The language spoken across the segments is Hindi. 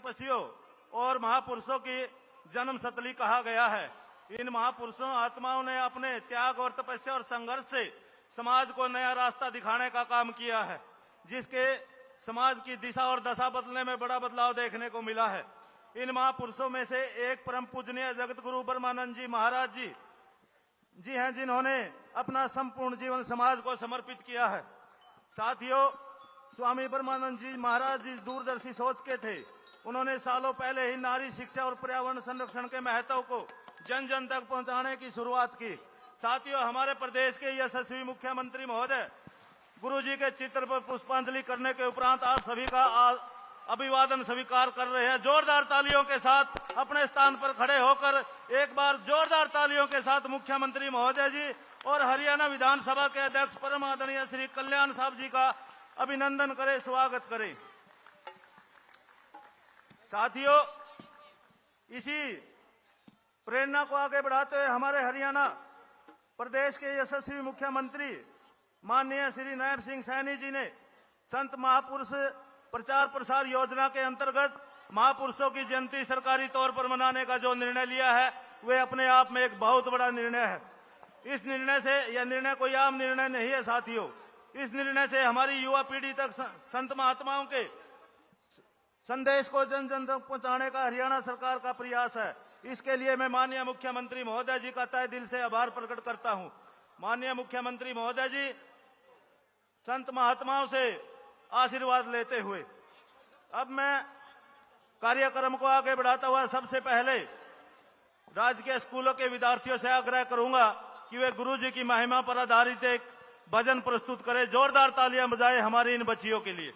तपस्वियों और महापुरुषों की जन्म स्थली कहा गया है। इन महापुरुषों आत्माओं ने अपने त्याग और तपस्या और संघर्ष से समाज को नया रास्ता दिखाने का काम किया है, जिसके समाज की दिशा और दशा बदलने में बड़ा बदलाव देखने को मिला है। इन महापुरुषों में से एक परम पूजनीय जगत गुरु ब्रह्मानंद जी महाराज जी हैं, जिन्होंने अपना संपूर्ण जीवन समाज को समर्पित किया है। साथियों, स्वामी ब्रह्मानंद जी महाराज जी दूरदर्शी सोच के थे। उन्होंने सालों पहले ही नारी शिक्षा और पर्यावरण संरक्षण के महत्व को जन जन तक पहुंचाने की शुरुआत की। साथियों, हमारे प्रदेश के यशस्वी मुख्यमंत्री महोदय गुरु जी के चित्र पर पुष्पांजलि करने के उपरांत आप सभी का अभिवादन स्वीकार कर रहे हैं। जोरदार तालियों के साथ अपने स्थान पर खड़े होकर एक बार जोरदार तालियों के साथ मुख्यमंत्री महोदय जी और हरियाणा विधानसभा के अध्यक्ष परम आदरणीय श्री कल्याण साहब जी का अभिनंदन करें, स्वागत करें। साथियों, इसी प्रेरणा को आगे बढ़ाते हुए हमारे हरियाणा प्रदेश के यशस्वी मुख्यमंत्री माननीय श्री नायब सिंह सैनी जी ने संत महापुरुष प्रचार प्रसार योजना के अंतर्गत महापुरुषों की जयंती सरकारी तौर पर मनाने का जो निर्णय लिया है, वे अपने आप में एक बहुत बड़ा निर्णय है। इस निर्णय से, यह निर्णय कोई आम निर्णय नहीं है साथियों, इस निर्णय से हमारी युवा पीढ़ी तक संत महात्माओं के संदेश को जन जन तक पहुंचाने का हरियाणा सरकार का प्रयास है। इसके लिए मैं माननीय मुख्यमंत्री महोदय जी का तहे दिल से आभार प्रकट करता हूं। माननीय मुख्यमंत्री महोदय जी, संत महात्माओं से आशीर्वाद लेते हुए अब मैं कार्यक्रम को आगे बढ़ाता हुआ सबसे पहले राजकीय स्कूलों के विद्यार्थियों से आग्रह करूंगा कि वे गुरु जी की महिमा पर आधारित एक भजन प्रस्तुत करें। जोरदार तालियां बजाएं हमारी इन बच्चियों के लिए।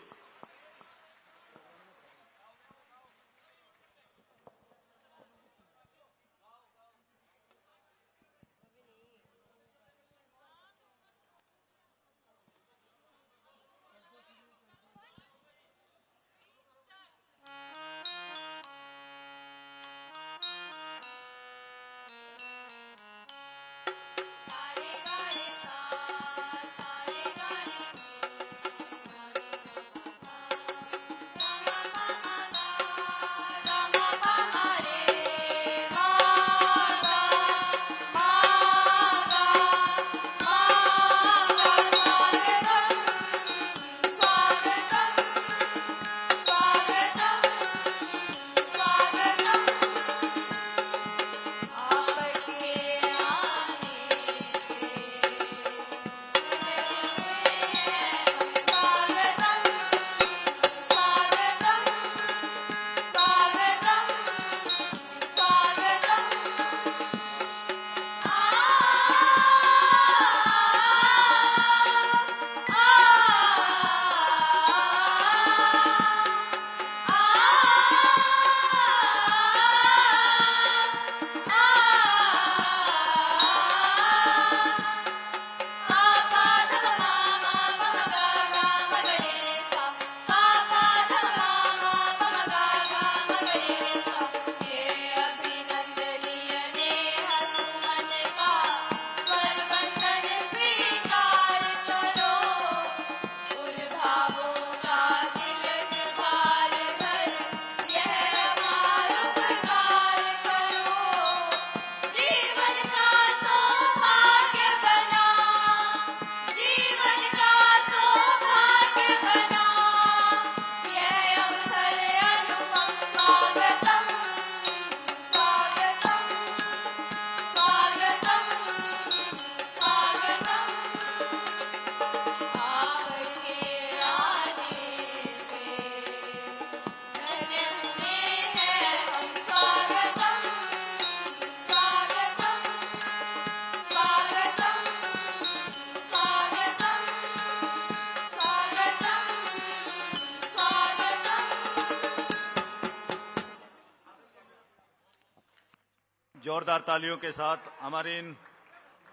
जोरदार तालियों के साथ हमारी इन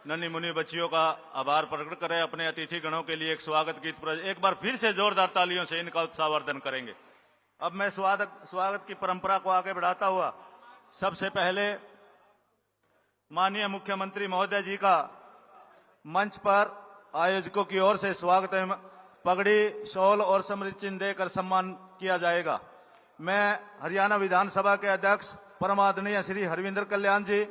नन्ही मुन्नी बच्चियों का आभार प्रकट करें। अपने अतिथि गणों के लिए एक स्वागत गीत एक बार फिर से जोरदार तालियों से इनका उत्साहवर्धन करेंगे। अब मैं स्वागत की परंपरा को आगे बढ़ाता हुआ सबसे पहले माननीय मुख्यमंत्री महोदय जी का मंच पर आयोजकों की ओर से स्वागत है। पगड़ी, शॉल और स्मृति चिन्ह देकर सम्मान किया जाएगा। मैं हरियाणा विधानसभा के अध्यक्ष परम आदरणीय श्री हरविंदर कल्याण जी,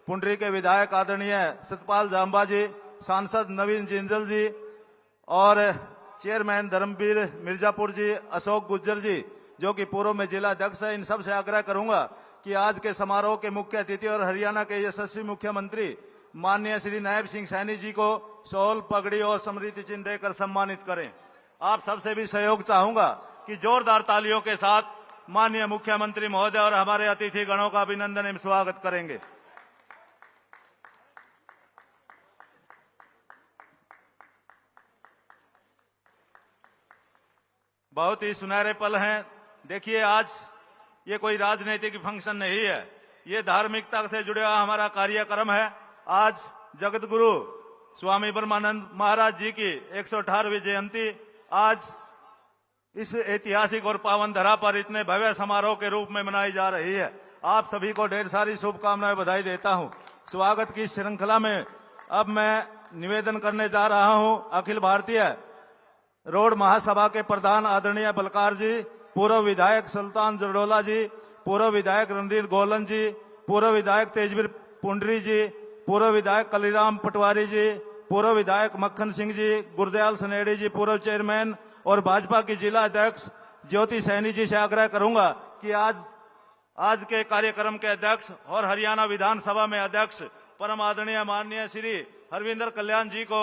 पुंडरी के विधायक आदरणीय सतपाल जांबा जी, सांसद नवीन जिंदल जी और चेयरमैन धर्मवीर मिर्जापुर जी, अशोक गुज्जर जी जो कि पूर्व में जिला अध्यक्ष है, इन सब से आग्रह करूंगा कि आज के समारोह के मुख्य अतिथि और हरियाणा के यशस्वी मुख्यमंत्री माननीय श्री नायब सिंह सैनी जी को शॉल, पगड़ी और स्मृति चिन्ह देकर सम्मानित करें। आप सबसे भी सहयोग चाहूंगा कि जोरदार तालियों के साथ माननीय मुख्यमंत्री महोदय और हमारे अतिथि गणों का अभिनंदन एवं स्वागत करेंगे। बहुत ही सुनहरे पल हैं। देखिए, आज ये कोई राजनीतिक फंक्शन नहीं है, ये धार्मिकता से जुड़ा हुआ हमारा कार्यक्रम है। आज जगत गुरु स्वामी ब्रह्मानंद महाराज जी की 118वीं जयंती आज इस ऐतिहासिक और पावन धरा पर इतने भव्य समारोह के रूप में मनाई जा रही है। आप सभी को ढेर सारी शुभकामनाएं, बधाई देता हूं। स्वागत की श्रृंखला में अब मैं निवेदन करने जा रहा हूं अखिल भारतीय रोड महासभा के प्रधान आदरणीय बलकार जी, पूर्व विधायक सुल्तान जरडोला जी, पूर्व विधायक रणधीर गोलन जी, पूर्व विधायक तेजवीर पुंडरी जी, पूर्व विधायक कलीराम पटवारी जी, पूर्व विधायक मक्खन सिंह जी, गुरदयाल सनेड़ी जी, पूर्व चेयरमैन और भाजपा की जिला अध्यक्ष ज्योति सैनी जी से आग्रह करूंगा कि आज के कार्यक्रम के अध्यक्ष और हरियाणा विधानसभा में अध्यक्ष परम आदरणीय माननीय श्री हरविंदर कल्याण जी को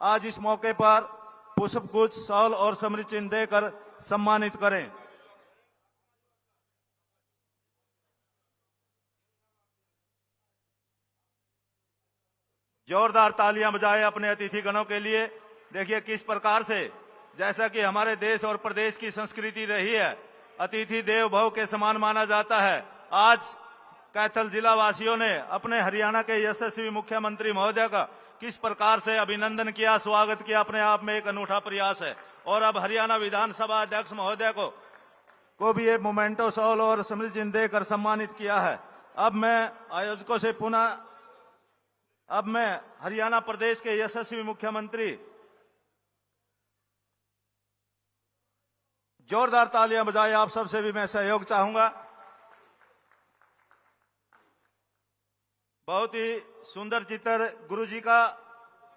आज इस मौके पर पुष्प गुच्छ, शॉल और स्मृति चिन्ह देकर सम्मानित करें। जोरदार तालियां बजाएं अपने अतिथि गणों के लिए। देखिए किस प्रकार से, जैसा कि हमारे देश और प्रदेश की संस्कृति रही है, अतिथि देव भव के समान माना जाता है। आज कैथल जिला वासियों ने अपने हरियाणा के यशस्वी मुख्यमंत्री महोदय का किस प्रकार से अभिनंदन किया, स्वागत किया, अपने आप में एक अनूठा प्रयास है। और अब हरियाणा विधानसभा अध्यक्ष महोदय को भी एक मोमेंटो शॉल और स्मृति चिन्ह देकर सम्मानित किया है। अब मैं हरियाणा प्रदेश के यशस्वी मुख्यमंत्री, जोरदार तालियां बजाएं, आप सबसे भी मैं सहयोग चाहूंगा। बहुत ही सुंदर चित्र गुरुजी का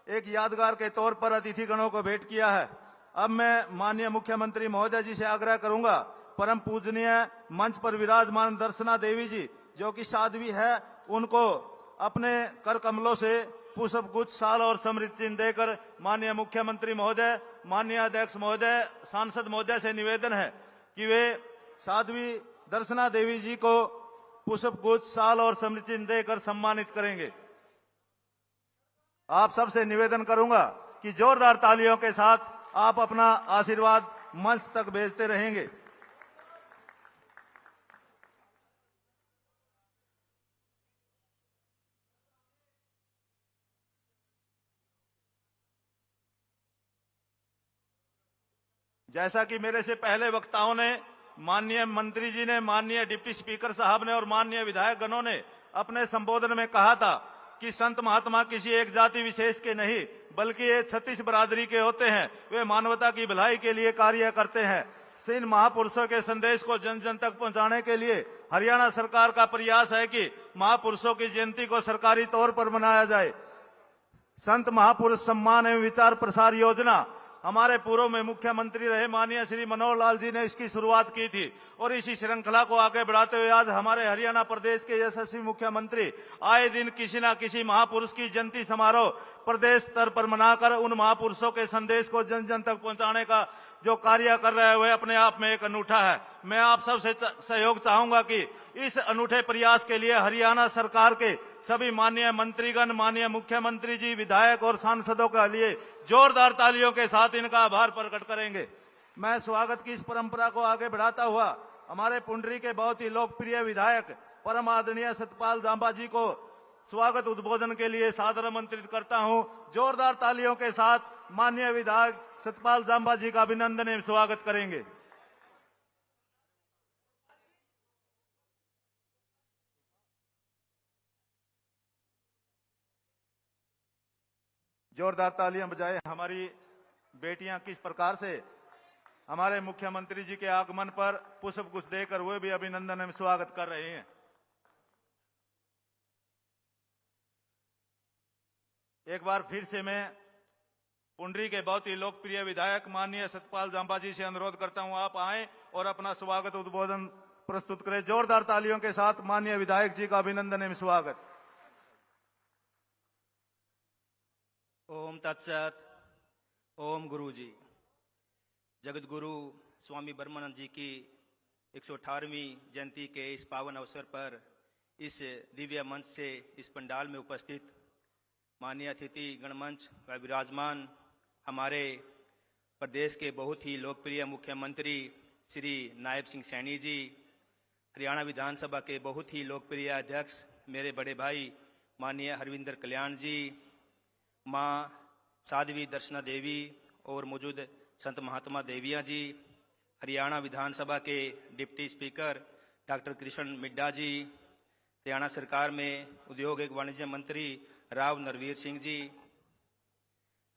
एक यादगार के तौर पर अतिथि गणों को भेंट किया है। अब मैं माननीय मुख्यमंत्री महोदय जी से आग्रह करूंगा, परम पूजनीय मंच पर विराजमान दर्शना देवी जी जो कि साध्वी है, उनको अपने कर कमलों से पुष्प गुच्छ, शाल और स्मृति चिन्ह देकर माननीय मुख्यमंत्री महोदय, माननीय अध्यक्ष महोदय, सांसद महोदय से निवेदन है कि वे साध्वी दर्शना देवी जी को पुष्प गुच्छ, शाल और स्मृति चिन्ह देकर सम्मानित करेंगे। आप सबसे निवेदन करूंगा कि जोरदार तालियों के साथ आप अपना आशीर्वाद मंच तक भेजते रहेंगे। जैसा कि मेरे से पहले वक्ताओं ने, माननीय मंत्री जी ने, माननीय डिप्टी स्पीकर साहब ने और माननीय विधायक गणों ने अपने संबोधन में कहा था कि संत महात्मा किसी एक जाति विशेष के नहीं बल्कि ये 36 बरादरी के होते हैं। वे मानवता की भलाई के लिए कार्य करते हैं। इन महापुरुषों के संदेश को जन जन तक पहुंचाने के लिए हरियाणा सरकार का प्रयास है कि महापुरुषों की जयंती को सरकारी तौर पर मनाया जाए। संत महापुरुष सम्मान एवं विचार प्रसार योजना हमारे पूर्व में मुख्यमंत्री रहे माननीय श्री मनोहर लाल जी ने इसकी शुरुआत की थी और इसी श्रृंखला को आगे बढ़ाते हुए आज हमारे हरियाणा प्रदेश के यशस्वी मुख्यमंत्री आए दिन किसी न किसी महापुरुष की जयंती समारोह प्रदेश स्तर पर मनाकर उन महापुरुषों के संदेश को जन जन तक पहुंचाने का जो कार्य कर रहे हैं वह अपने आप में एक अनूठा है। मैं आप सबसे सहयोग चाहूंगा कि इस अनूठे प्रयास के लिए हरियाणा सरकार के सभी माननीय मंत्रीगण, माननीय मुख्यमंत्री जी, विधायक और सांसदों के लिए जोरदार तालियों के साथ इनका आभार प्रकट करेंगे। मैं स्वागत की इस परंपरा को आगे बढ़ाता हुआ हमारे पुंडरी के बहुत ही लोकप्रिय विधायक परम आदरणीय सतपाल जांबा जी को स्वागत उद्बोधन के लिए सादर आमंत्रित करता हूं। जोरदार तालियों के साथ माननीय विधायक सतपाल जांबा जी का अभिनंदन एवं स्वागत करेंगे। जोरदार तालियां बजाए। हमारी बेटियां किस प्रकार से हमारे मुख्यमंत्री जी के आगमन पर पुष्प गुच्छ देकर वे भी अभिनंदन एवं स्वागत कर रहे हैं। एक बार फिर से मैं पुंडरी के बहुत ही लोकप्रिय विधायक माननीय सतपाल जांबा जी से अनुरोध करता हूं, आप आएं और अपना स्वागत उद्बोधन प्रस्तुत करें। जोरदार तालियों के साथ माननीय विधायक जी का अभिनंदन एवं स्वागत। ओम तत्सत। ओम गुरु जी। जगत गुरु स्वामी ब्रह्मानंद जी की 118वीं जयंती के इस पावन अवसर पर इस दिव्य मंच से इस पंडाल में उपस्थित माननीय अतिथि गणमंच का विराजमान हमारे प्रदेश के बहुत ही लोकप्रिय मुख्यमंत्री श्री नायब सिंह सैनी जी, हरियाणा विधानसभा के बहुत ही लोकप्रिय अध्यक्ष मेरे बड़े भाई माननीय हरविंदर कल्याण जी, माँ साध्वी दर्शना देवी और मौजूद संत महात्मा देविया जी, हरियाणा विधानसभा के deputy speaker doctor Krishna Midda ji, Haryana सरकार में उद्योग एवं वाणिज्य मंत्री राव नरवीर सिंह जी,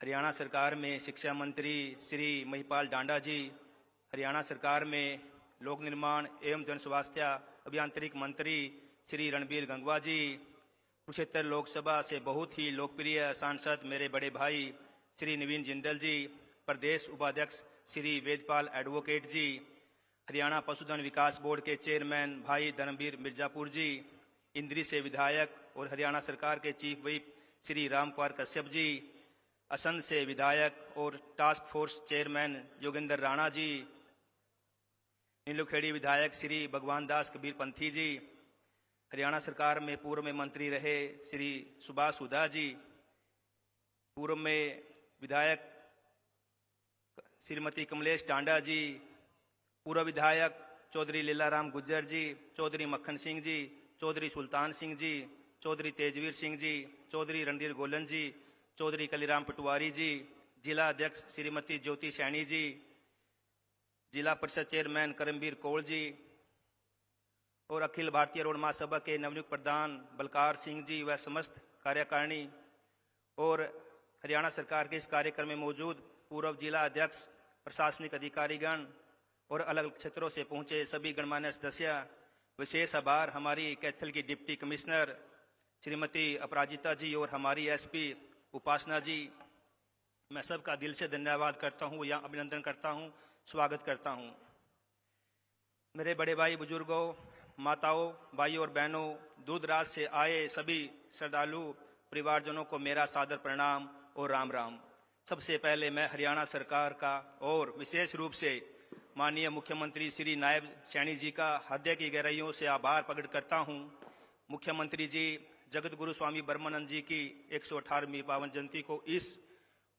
हरियाणा सरकार में शिक्षा मंत्री श्री महिपाल डांडा जी, हरियाणा सरकार में लोक निर्माण एवं जन स्वास्थ्य अभियांत्रिक मंत्री श्री रणबीर गंगवा जी, कुरुक्षेत्र लोकसभा से बहुत ही लोकप्रिय सांसद मेरे बड़े भाई श्री नवीन जिंदल जी, प्रदेश उपाध्यक्ष श्री वेदपाल एडवोकेट जी, हरियाणा पशुधन विकास बोर्ड के चेयरमैन भाई धर्मवीर मिर्जापुर जी, इंद्री से विधायक और हरियाणा सरकार के चीफ व्हिप श्री रामकुमार कश्यप जी, असंध से विधायक और task force chairman Yogendra Rana ji, Nilokheri विधायक श्री भगवान दास कबीर पंथी जी, हरियाणा सरकार में पूर्व में मंत्री रहे श्री सुभाष हुड्डा जी, पूर्व में विधायक श्रीमती कमलेश टांडा जी, पूर्व विधायक चौधरी लीलाराम गुज्जर जी, चौधरी मक्खन सिंह जी, चौधरी सुल्तान सिंह जी, चौधरी तेजवीर सिंह जी, चौधरी रणधीर गोलन जी, चौधरी कलीराम पटवारी जी, जिला अध्यक्ष श्रीमती ज्योति सैनी जी, जिला परिषद चेयरमैन करमबीर कौल जी और अखिल भारतीय रोड महासभा के नवनियुक्त प्रधान बलकार सिंह जी व समस्त कार्यकारिणी और हरियाणा सरकार के इस कार्यक्रम में मौजूद पूर्व जिला अध्यक्ष, प्रशासनिक अधिकारीगण और अलग अलग क्षेत्रों से पहुंचे सभी गणमान्य सदस्य, विशेष आभार हमारी कैथल की डिप्टी कमिश्नर श्रीमती अपराजिता जी और हमारी एसपी उपासना जी। मैं सबका दिल से धन्यवाद करता हूं या अभिनंदन करता हूं, स्वागत करता हूं। मेरे बड़े भाई बुजुर्गों, माताओं, भाइयों और बहनों, दूरदराज से आए सभी श्रद्धालु परिवारजनों को मेरा सादर प्रणाम और राम राम। सबसे पहले मैं हरियाणा सरकार का और विशेष रूप से माननीय मुख्यमंत्री श्री नायब सैनी जी का हृदय की गहराइयों से आभार प्रकट करता हूं। मुख्यमंत्री जी, जगत गुरु स्वामी ब्रह्मानंद जी की 118वीं पावन जयंती को इस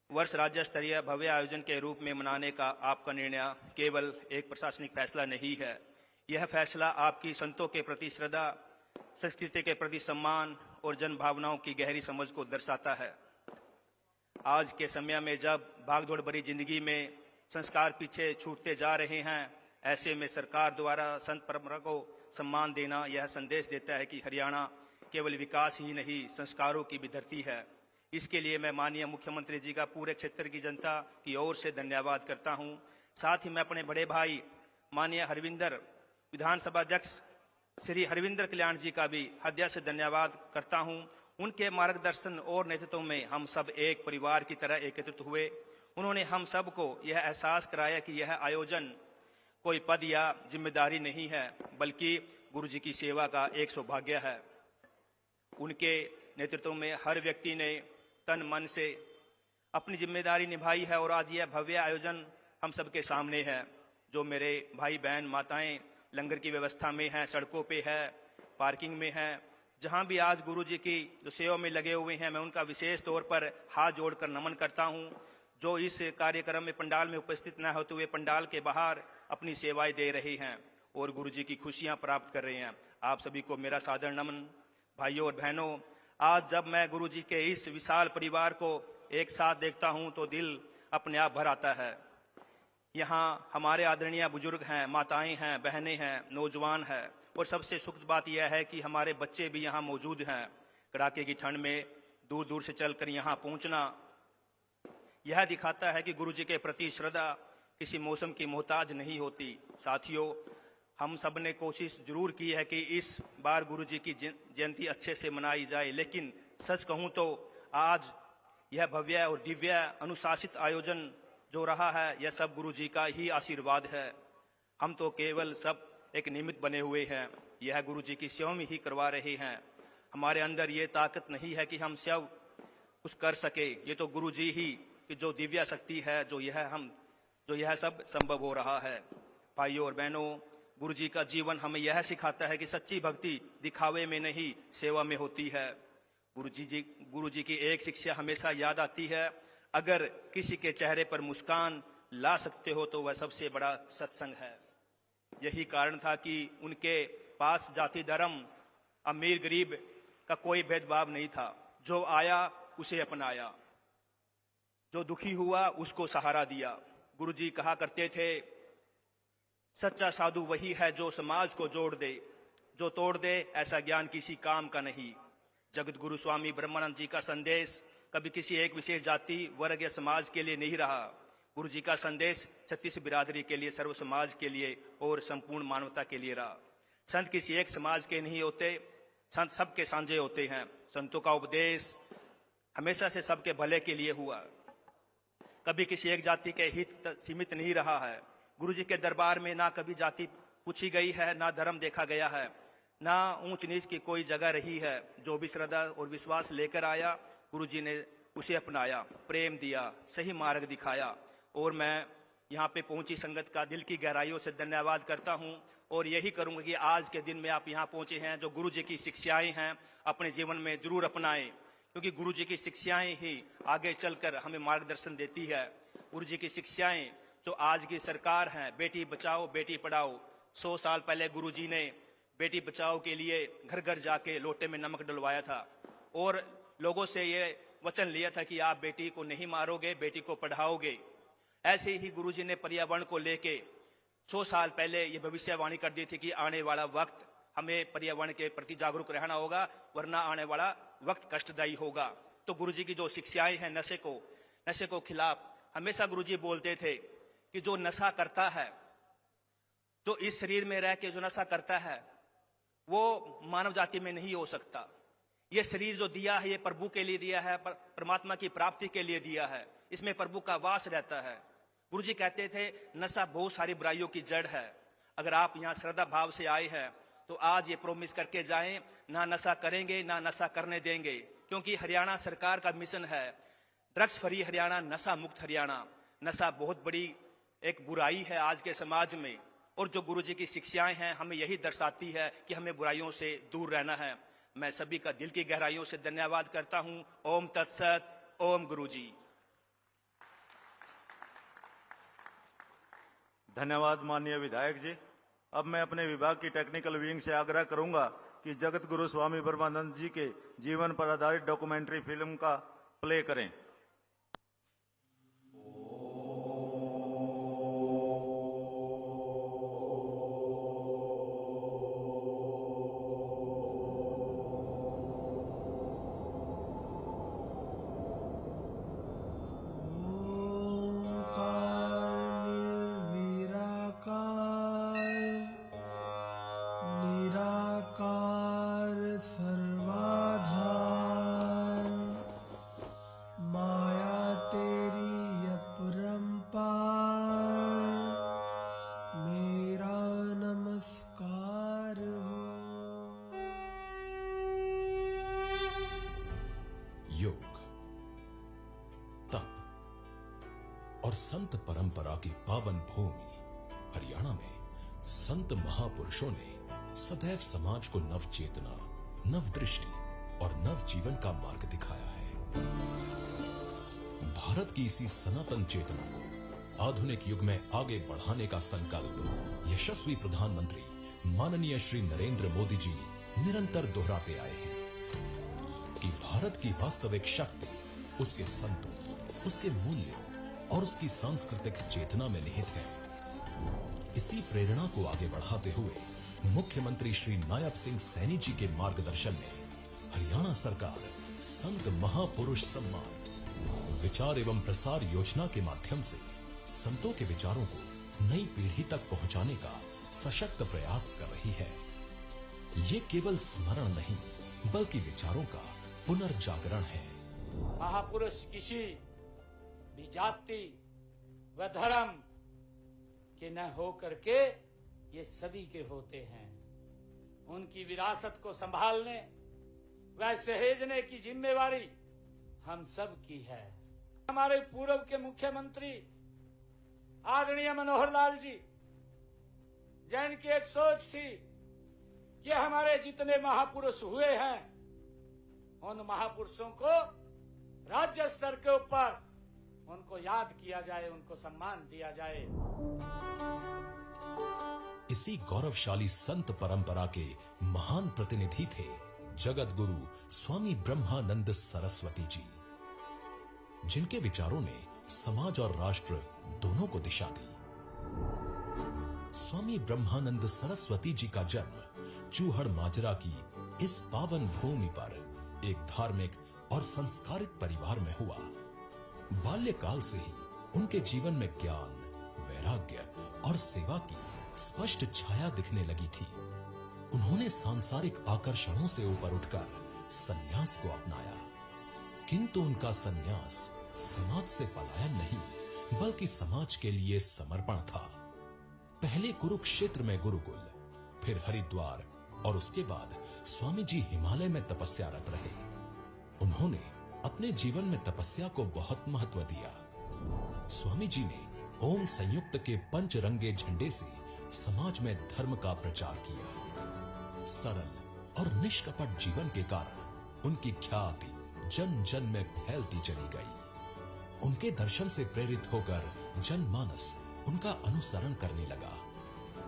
वर्ष राज्य स्तरीय भव्य आयोजन के रूप में मनाने का आपका निर्णय केवल एक प्रशासनिक फैसला नहीं है। यह फैसला आपकी संतों के प्रति श्रद्धा, संस्कृति के प्रति सम्मान और जन भावनाओं की गहरी समझ को दर्शाता है। आज के समय में जब भागदौड़ भरी जिंदगी में संस्कार पीछे छूटते जा रहे हैं, ऐसे में सरकार द्वारा संत परंपरा को सम्मान देना यह संदेश देता है कि हरियाणा केवल विकास ही नहीं, संस्कारों की भी धरती है। इसके लिए मैं माननीय मुख्यमंत्री जी का पूरे क्षेत्र की जनता की ओर से धन्यवाद करता हूं। साथ ही मैं अपने बड़े भाई माननीय हरविंदर विधानसभा अध्यक्ष श्री हरविंदर कल्याण जी का भी हृदय से धन्यवाद करता हूं। उनके मार्गदर्शन और नेतृत्व में हम सब एक परिवार की तरह एकत्रित हुए। उन्होंने हम सब को यह एहसास कराया कि यह आयोजन कोई पद या जिम्मेदारी नहीं है, बल्कि गुरु जी की सेवा का एक सौभाग्य है। उनके नेतृत्व में हर व्यक्ति ने तन मन से अपनी जिम्मेदारी निभाई है और आज यह भव्य आयोजन हम सबके सामने है। जो मेरे भाई बहन माताएं लंगर की व्यवस्था में हैं, सड़कों पे है, पार्किंग में है, जहां भी आज गुरु जी की जो सेवा में लगे हुए हैं, मैं उनका विशेष तौर पर हाथ जोड़कर नमन करता हूं। जो इस कार्यक्रम में पंडाल में उपस्थित न होते हुए पंडाल के बाहर अपनी सेवाएं दे रहे हैं और गुरु जी की खुशियां प्राप्त कर रहे हैं, आप सभी को मेरा सादर नमन। भाइयों और बहनों, आज जब मैं गुरु जी के इस विशाल परिवार को एक साथ देखता हूं तो दिल अपने आप भर आता है। यहाँ हमारे आदरणीय बुजुर्ग हैं, माताएं हैं, बहनें हैं, नौजवान हैं और सबसे सुखद बात यह है कि हमारे बच्चे भी यहाँ मौजूद हैं। कड़ाके की ठंड में दूर दूर से चलकर यहाँ पहुँचना यह दिखाता है कि गुरु जी के प्रति श्रद्धा, किसी मौसम की मोहताज नहीं होती। साथियों, हम सब ने कोशिश जरूर की है कि इस बार गुरु जी की जयंती अच्छे से मनाई जाए, लेकिन सच कहूं तो आज यह भव्य और दिव्य अनुशासित आयोजन जो रहा है, यह सब गुरु जी का ही आशीर्वाद है। हम तो केवल सब एक निमित्त बने हुए हैं, यह गुरु जी की सेवा में ही करवा रहे हैं। हमारे अंदर ये ताकत नहीं है कि हम सब कुछ कर सके, ये तो गुरु जी ही की जो दिव्य शक्ति है जो यह सब संभव हो रहा है। भाइयों और बहनों, गुरु जी का जीवन हमें यह सिखाता है कि सच्ची भक्ति दिखावे में नहीं, सेवा में होती है। गुरु जी की एक शिक्षा हमेशा याद आती है, अगर किसी के चेहरे पर मुस्कान ला सकते हो तो वह सबसे बड़ा सत्संग है। यही कारण था कि उनके पास जाति धर्म अमीर गरीब का कोई भेदभाव नहीं था। जो आया उसे अपनाया, जो दुखी हुआ उसको सहारा दिया। गुरु जी कहा करते थे, सच्चा साधु वही है जो समाज को जोड़ दे, जो तोड़ दे ऐसा ज्ञान किसी काम का नहीं। जगत गुरु स्वामी ब्रह्मानंद जी का संदेश कभी किसी एक विशेष जाति वर्ग या समाज के लिए नहीं रहा। गुरु जी का संदेश 36 बिरादरी के लिए, सर्व समाज के लिए और संपूर्ण मानवता के लिए रहा। संत किसी एक समाज के नहीं होते, संत सबके साझे होते हैं। संतों का उपदेश हमेशा से सबके भले के लिए हुआ, कभी किसी एक जाति के हित तक सीमित नहीं रहा है। गुरु जी के दरबार में ना कभी जाति पूछी गई है, ना धर्म देखा गया है, ना ऊंच नीच की कोई जगह रही है। जो भी श्रद्धा और विश्वास लेकर आया, गुरु जी ने उसे अपनाया, प्रेम दिया, सही मार्ग दिखाया। और मैं यहाँ पे पहुंची संगत का दिल की गहराइयों से धन्यवाद करता हूँ और यही करूँगा कि आज के दिन में आप यहाँ पहुंचे हैं, जो गुरु जी की शिक्षाएं हैं अपने जीवन में जरूर अपनाएं, क्योंकि गुरु जी की शिक्षाएं ही आगे चलकर हमें मार्गदर्शन देती है। गुरु जी की शिक्षाएं जो आज की सरकार है, बेटी बचाओ बेटी पढ़ाओ, 100 साल पहले गुरु जी ने बेटी बचाओ के लिए घर घर जाके लोटे में नमक डलवाया था और लोगों से ये वचन लिया था कि आप बेटी को नहीं मारोगे, बेटी को पढ़ाओगे। ऐसे ही गुरु जी ने पर्यावरण को लेके 100 साल पहले ये भविष्यवाणी कर दी थी कि आने वाला वक्त हमें पर्यावरण के प्रति जागरूक रहना होगा, वरना आने वाला वक्त कष्टदायी होगा। तो गुरु जी की जो शिक्षाएं हैं नशे को खिलाफ, हमेशा गुरु जी बोलते थे कि जो नशा करता है, जो इस शरीर में रह के जो नशा करता है, वो मानव जाति में नहीं हो सकता। ये शरीर जो दिया है, ये प्रभु के लिए दिया है, परमात्मा की प्राप्ति के लिए दिया है, इसमें प्रभु का वास रहता है। गुरु जी कहते थे नशा बहुत सारी बुराइयों की जड़ है। अगर आप यहाँ श्रद्धा भाव से आए हैं तो आज ये प्रोमिस करके जाएं, ना नशा करेंगे ना नशा करने देंगे, क्योंकि हरियाणा सरकार का मिशन है ड्रग्स फ्री हरियाणा, नशा मुक्त हरियाणा। नशा बहुत बड़ी एक बुराई है आज के समाज में, और जो गुरु जी की शिक्षाएं हैं हमें यही दर्शाती है कि हमें बुराइयों से दूर रहना है। मैं सभी का दिल की गहराइयों से धन्यवाद करता हूं। ओम तत्सत, ओम गुरु जी। धन्यवाद माननीय विधायक जी। अब मैं अपने विभाग की टेक्निकल विंग से आग्रह करूंगा कि जगत गुरु स्वामी ब्रह्मानंद जी के जीवन पर आधारित डॉक्यूमेंट्री फिल्म का प्ले करें। और संत परंपरा की पावन भूमि हरियाणा में संत महापुरुषों ने सदैव समाज को नव चेतना, नव दृष्टि और नव जीवन का मार्ग दिखाया है। भारत की इसी सनातन चेतना को आधुनिक युग में आगे बढ़ाने का संकल्प यशस्वी प्रधानमंत्री माननीय श्री नरेंद्र मोदी जी निरंतर दोहराते आए हैं कि भारत की वास्तविक शक्ति उसके संतों, उसके मूल्यों और उसकी सांस्कृतिक चेतना में निहित है। इसी प्रेरणा को आगे बढ़ाते हुए मुख्यमंत्री श्री नायब सिंह सैनी जी के मार्गदर्शन में हरियाणा सरकार संत महापुरुष सम्मान विचार एवं प्रसार योजना के माध्यम से संतों के विचारों को नई पीढ़ी तक पहुंचाने का सशक्त प्रयास कर रही है। ये केवल स्मरण नहीं बल्कि विचारों का पुनर्जागरण है। महापुरुष किसी भी जाति व धर्म के न हो करके ये सभी के होते हैं। उनकी विरासत को संभालने व सहेजने की जिम्मेवारी हम सब की है। हमारे पूर्व के मुख्यमंत्री आदरणीय मनोहर लाल जी, जिनकी एक सोच थी कि हमारे जितने महापुरुष हुए हैं उन महापुरुषों को राज्य स्तर के ऊपर उनको याद किया जाए, उनको सम्मान दिया जाए। इसी गौरवशाली संत परंपरा के महान प्रतिनिधि थे जगत गुरु स्वामी ब्रह्मानंद सरस्वती जी, जिनके विचारों ने समाज और राष्ट्र दोनों को दिशा दी। स्वामी ब्रह्मानंद सरस्वती जी का जन्म चूहड़ माजरा की इस पावन भूमि पर एक धार्मिक और संस्कारित परिवार में हुआ। बाल्यकाल से ही उनके जीवन में ज्ञान, वैराग्य और सेवा की स्पष्ट छाया दिखने लगी थी। उन्होंने सांसारिक आकर्षणों से ऊपर उठकर संन्यास को अपनाया, किंतु उनका संन्यास समाज से पलायन नहीं बल्कि समाज के लिए समर्पण था। पहले कुरुक्षेत्र में गुरुकुल, फिर हरिद्वार और उसके बाद स्वामी जी हिमालय में तपस्यारत रहे। उन्होंने अपने जीवन में तपस्या को बहुत महत्व दिया। स्वामी जी ने ओम संयुक्त के पंचरंगे झंडे से समाज में धर्म का प्रचार किया। सरल और निष्कपट जीवन के कारण उनकी ख्याति जन जन में फैलती चली गई। उनके दर्शन से प्रेरित होकर जनमानस उनका अनुसरण करने लगा।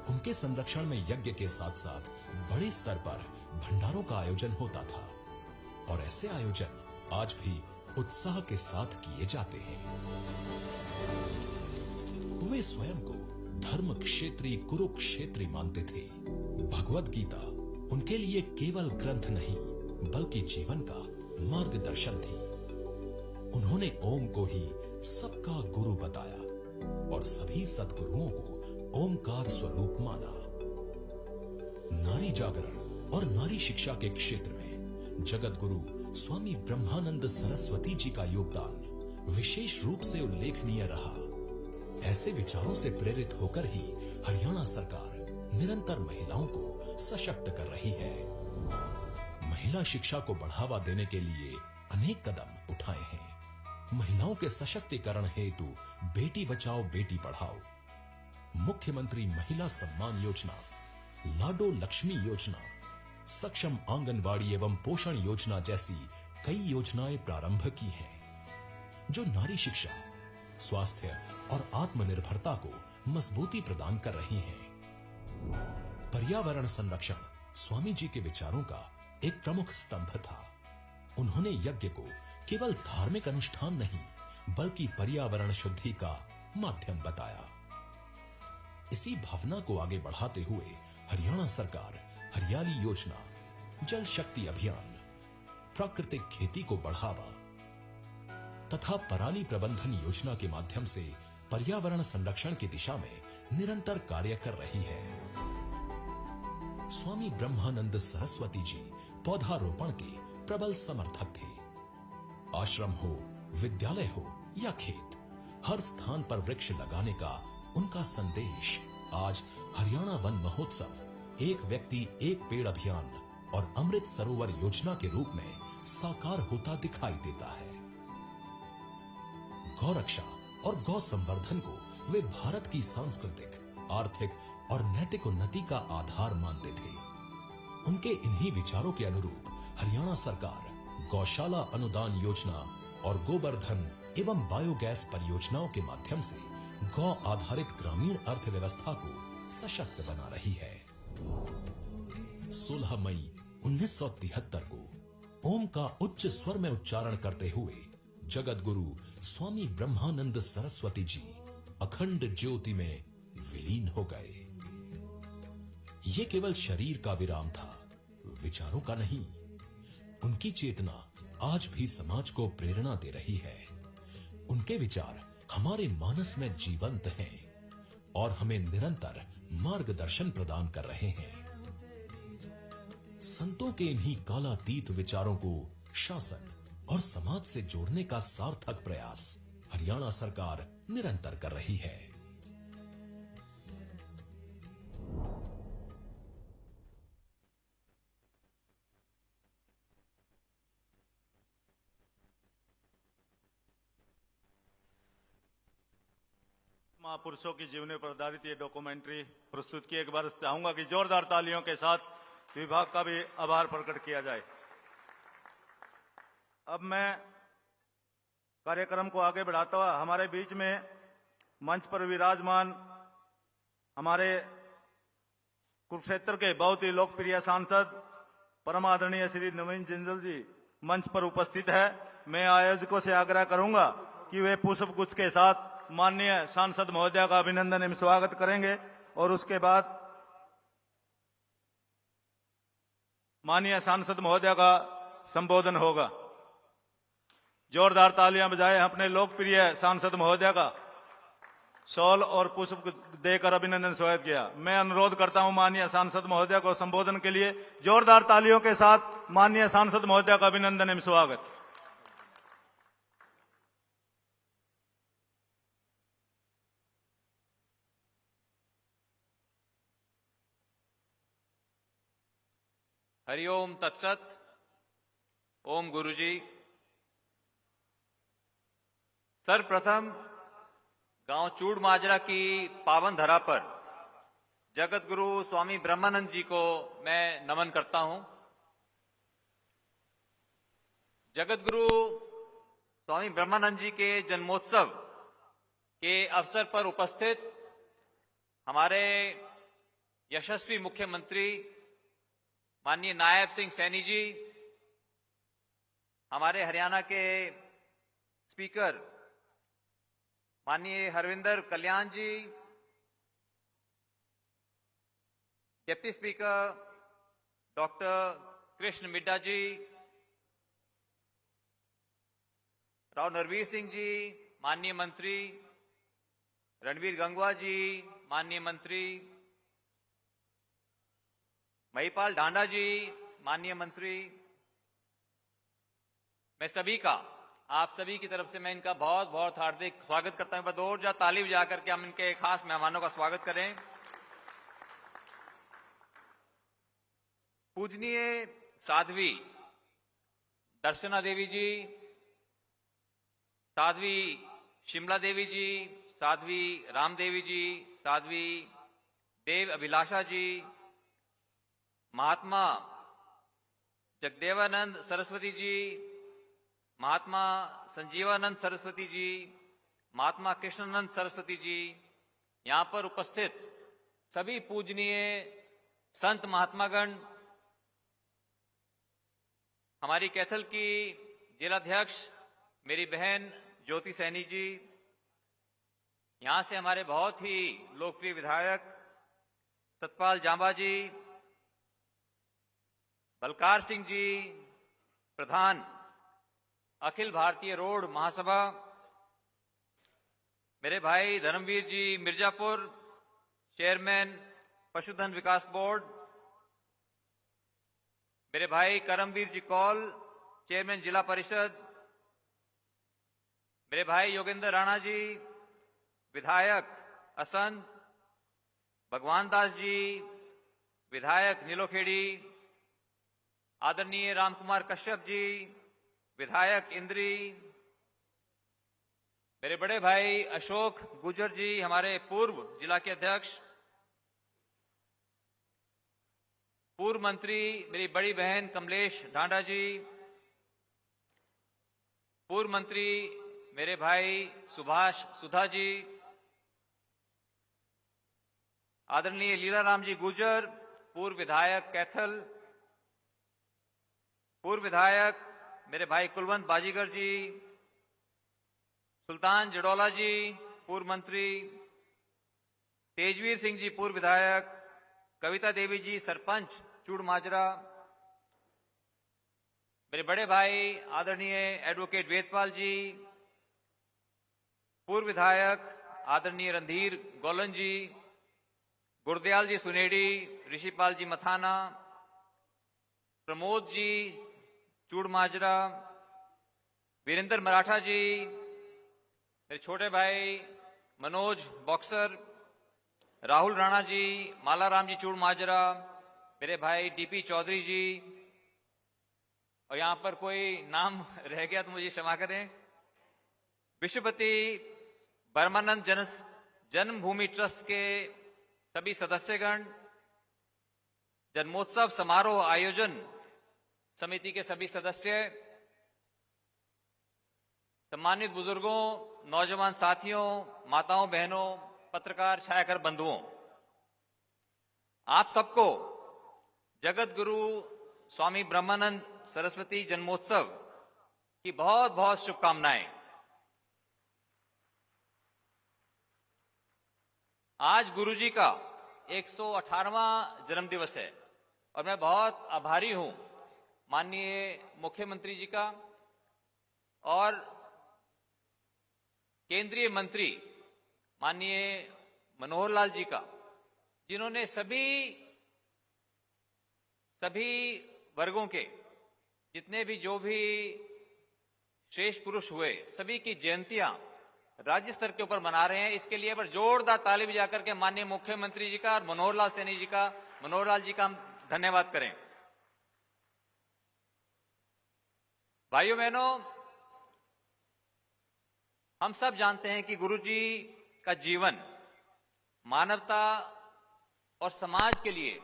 उनके संरक्षण में यज्ञ के साथ साथ बड़े स्तर पर भंडारों का आयोजन होता था और ऐसे आयोजन आज भी उत्साह के साथ किए जाते हैं। वे स्वयं को धर्म क्षेत्री कुरुक्षेत्री मानते थे। भगवद गीता उनके लिए केवल ग्रंथ नहीं बल्कि जीवन का मार्गदर्शन थी। उन्होंने ओम को ही सबका गुरु बताया और सभी सद्गुरुओं को ओमकार स्वरूप माना। नारी जागरण और नारी शिक्षा के क्षेत्र में जगत गुरु स्वामी ब्रह्मानंद सरस्वती जी का योगदान विशेष रूप से उल्लेखनीय रहा। ऐसे विचारों से प्रेरित होकर ही हरियाणा सरकार निरंतर महिलाओं को सशक्त कर रही है। महिला शिक्षा को बढ़ावा देने के लिए अनेक कदम उठाए हैं। महिलाओं के सशक्तिकरण हेतु बेटी बचाओ बेटी पढ़ाओ, मुख्यमंत्री महिला सम्मान योजना, लाडो लक्ष्मी योजना, सक्षम आंगनवाड़ी एवं पोषण योजना जैसी कई योजनाएं प्रारंभ की हैं, जो नारी शिक्षा, स्वास्थ्य और आत्मनिर्भरता को मजबूती प्रदान कर रही हैं। पर्यावरण संरक्षण स्वामी जी के विचारों का एक प्रमुख स्तंभ था। उन्होंने यज्ञ को केवल धार्मिक अनुष्ठान नहीं बल्कि पर्यावरण शुद्धि का माध्यम बताया। इसी भावना को आगे बढ़ाते हुए हरियाणा सरकार हरियाली योजना, जल शक्ति अभियान, प्राकृतिक खेती को बढ़ावा तथा पराली प्रबंधन योजना के माध्यम से पर्यावरण संरक्षण की दिशा में निरंतर कार्य कर रही है। स्वामी ब्रह्मानंद सरस्वती जी पौधारोपण के प्रबल समर्थक थे। आश्रम हो, विद्यालय हो या खेत, हर स्थान पर वृक्ष लगाने का उनका संदेश आज हरियाणा वन महोत्सव, एक व्यक्ति एक पेड़ अभियान और अमृत सरोवर योजना के रूप में साकार होता दिखाई देता है। गौरक्षा और गौ संवर्धन को वे भारत की सांस्कृतिक, आर्थिक और नैतिक उन्नति का आधार मानते थे। उनके इन्हीं विचारों के अनुरूप हरियाणा सरकार गौशाला अनुदान योजना और गोवर्धन एवं बायोगैस परियोजनाओं के माध्यम से गौ आधारित ग्रामीण अर्थव्यवस्था को सशक्त बना रही है। 16 मई 1973 को ओम का उच्च स्वर में उच्चारण करते हुए जगत गुरु स्वामी ब्रह्मानंद सरस्वती जी अखंड ज्योति में विलीन हो गए। ये केवल शरीर का विराम था, विचारों का नहीं। उनकी चेतना आज भी समाज को प्रेरणा दे रही है। उनके विचार हमारे मानस में जीवंत हैं और हमें निरंतर मार्गदर्शन प्रदान कर रहे हैं। संतों के इन्हीं कालातीत विचारों को शासन और समाज से जोड़ने का सार्थक प्रयास हरियाणा सरकार निरंतर कर रही है। महापुरुषों की जीवनी पर आधारित ये डॉक्यूमेंट्री प्रस्तुत की। एक बार चाहूंगा कि जोरदार तालियों के साथ विभाग का भी आभार प्रकट किया जाए। अब मैं कार्यक्रम को आगे बढ़ाता हुआ हमारे बीच में मंच पर विराजमान हमारे कुरुक्षेत्र के बहुत ही लोकप्रिय सांसद परम आदरणीय श्री नवीन जिंदल जी मंच पर उपस्थित है। मैं आयोजकों से आग्रह करूंगा कि वे पुष्प गुच्छ के साथ माननीय सांसद महोदय का अभिनंदन एवं स्वागत करेंगे और उसके बाद माननीय सांसद महोदय का संबोधन होगा। जोरदार तालियां बजाएं अपने लोकप्रिय सांसद महोदय का शॉल और पुष्प देकर अभिनंदन स्वागत किया। मैं अनुरोध करता हूं माननीय सांसद महोदय को संबोधन के लिए जोरदार तालियों के साथ माननीय सांसद महोदय का अभिनंदन एवं स्वागत। हरिओम तत्सत। ओम गुरुजी। सर्वप्रथम गांव चूड़ माजरा की पावन धरा पर जगत गुरु स्वामी ब्रह्मानंद जी को मैं नमन करता हूं। जगत गुरु स्वामी ब्रह्मानंद जी के जन्मोत्सव के अवसर पर उपस्थित हमारे यशस्वी मुख्यमंत्री माननीय नायब सिंह सैनी जी, हमारे हरियाणा के स्पीकर माननीय Harvinder Kalyan ji, deputy speaker doctor Krishna Midda ji, Rao Narbir Singh ji माननीय मंत्री, रणवीर गंगवा जी माननीय मंत्री, महिपाल ढांडा जी माननीय मंत्री, मैं सभी का, आप सभी की तरफ से मैं इनका बहुत बहुत हार्दिक स्वागत करता हूं। बदौर जा ताली बजा करके हम इनके खास मेहमानों का स्वागत करें। पूजनीय साध्वी दर्शना देवी जी, साध्वी शिमला देवी जी, साध्वी राम देवी जी, साध्वी देव अभिलाषा जी, महात्मा जगदेवानंद सरस्वती जी, महात्मा संजीवानंद सरस्वती जी, महात्मा कृष्णानंद सरस्वती जी, यहां पर उपस्थित सभी पूजनीय संत महात्मागण, हमारी कैथल की जिलाध्यक्ष मेरी बहन ज्योति सैनी जी, यहां से हमारे बहुत ही लोकप्रिय विधायक सतपाल जांबा जी, बलकार सिंह जी, प्रधान अखिल भारतीय रोड महासभा, मेरे भाई धर्मवीर जी मिर्जापुर, चेयरमैन पशुधन विकास बोर्ड, मेरे भाई करमवीर जी कौल, चेयरमैन जिला परिषद, मेरे भाई योगेंद्र राणा जी, विधायक असंध, भगवान दास जी, विधायक नीलोखेड़ी, आदरणीय रामकुमार कश्यप जी, विधायक इंद्री, मेरे बड़े भाई अशोक गुजर जी, हमारे पूर्व जिला के अध्यक्ष, पूर्व मंत्री मेरी बड़ी बहन कमलेश ढांडा जी, पूर्व मंत्री मेरे भाई सुभाष सुधा जी, आदरणीय लीलाराम जी गुजर, पूर्व विधायक कैथल, पूर्व विधायक मेरे भाई कुलवंत बाजीगर जी, सुल्तान जडोला जी पूर्व मंत्री, तेजवीर सिंह जी पूर्व विधायक, कविता देवी जी सरपंच चूड़ माजरा, मेरे बड़े भाई आदरणीय एडवोकेट वेदपाल जी, पूर्व विधायक आदरणीय रणधीर गोलन जी, गुरदयाल जी सुनेडी, ऋषिपाल जी मथाना, प्रमोद जी चूड़माजरा, वीरेंद्र मराठा जी, मेरे छोटे भाई मनोज बॉक्सर, राहुल राणा जी, मालाराम जी चूड़माजरा, मेरे भाई डीपी चौधरी जी, और यहां पर कोई नाम रह गया तो मुझे क्षमा करें, विश्वपति परमानंद जन्मभूमि ट्रस्ट के सभी सदस्यगण, जन्मोत्सव समारोह आयोजन समिति के सभी सदस्य, सम्मानित बुजुर्गों, नौजवान साथियों, माताओं बहनों, पत्रकार छायाकर बंधुओं, आप सबको जगत गुरु स्वामी ब्रह्मानंद सरस्वती जन्मोत्सव की बहुत बहुत शुभकामनाएं। आज गुरुजी का 118वां जन्मदिवस है और मैं बहुत आभारी हूं माननीय मुख्यमंत्री जी का और केंद्रीय मंत्री माननीय मनोहर लाल जी का, जिन्होंने सभी वर्गों के जितने भी जो भी श्रेष्ठ पुरुष हुए सभी की जयंतियां राज्य स्तर के ऊपर मना रहे हैं। इसके लिए पर जोरदार ताली बजा करके माननीय मुख्यमंत्री जी का और मनोहर लाल जी का हम धन्यवाद करें। भाइयों बहनों, हम सब जानते हैं कि गुरुजी का जीवन मानवता और समाज के लिए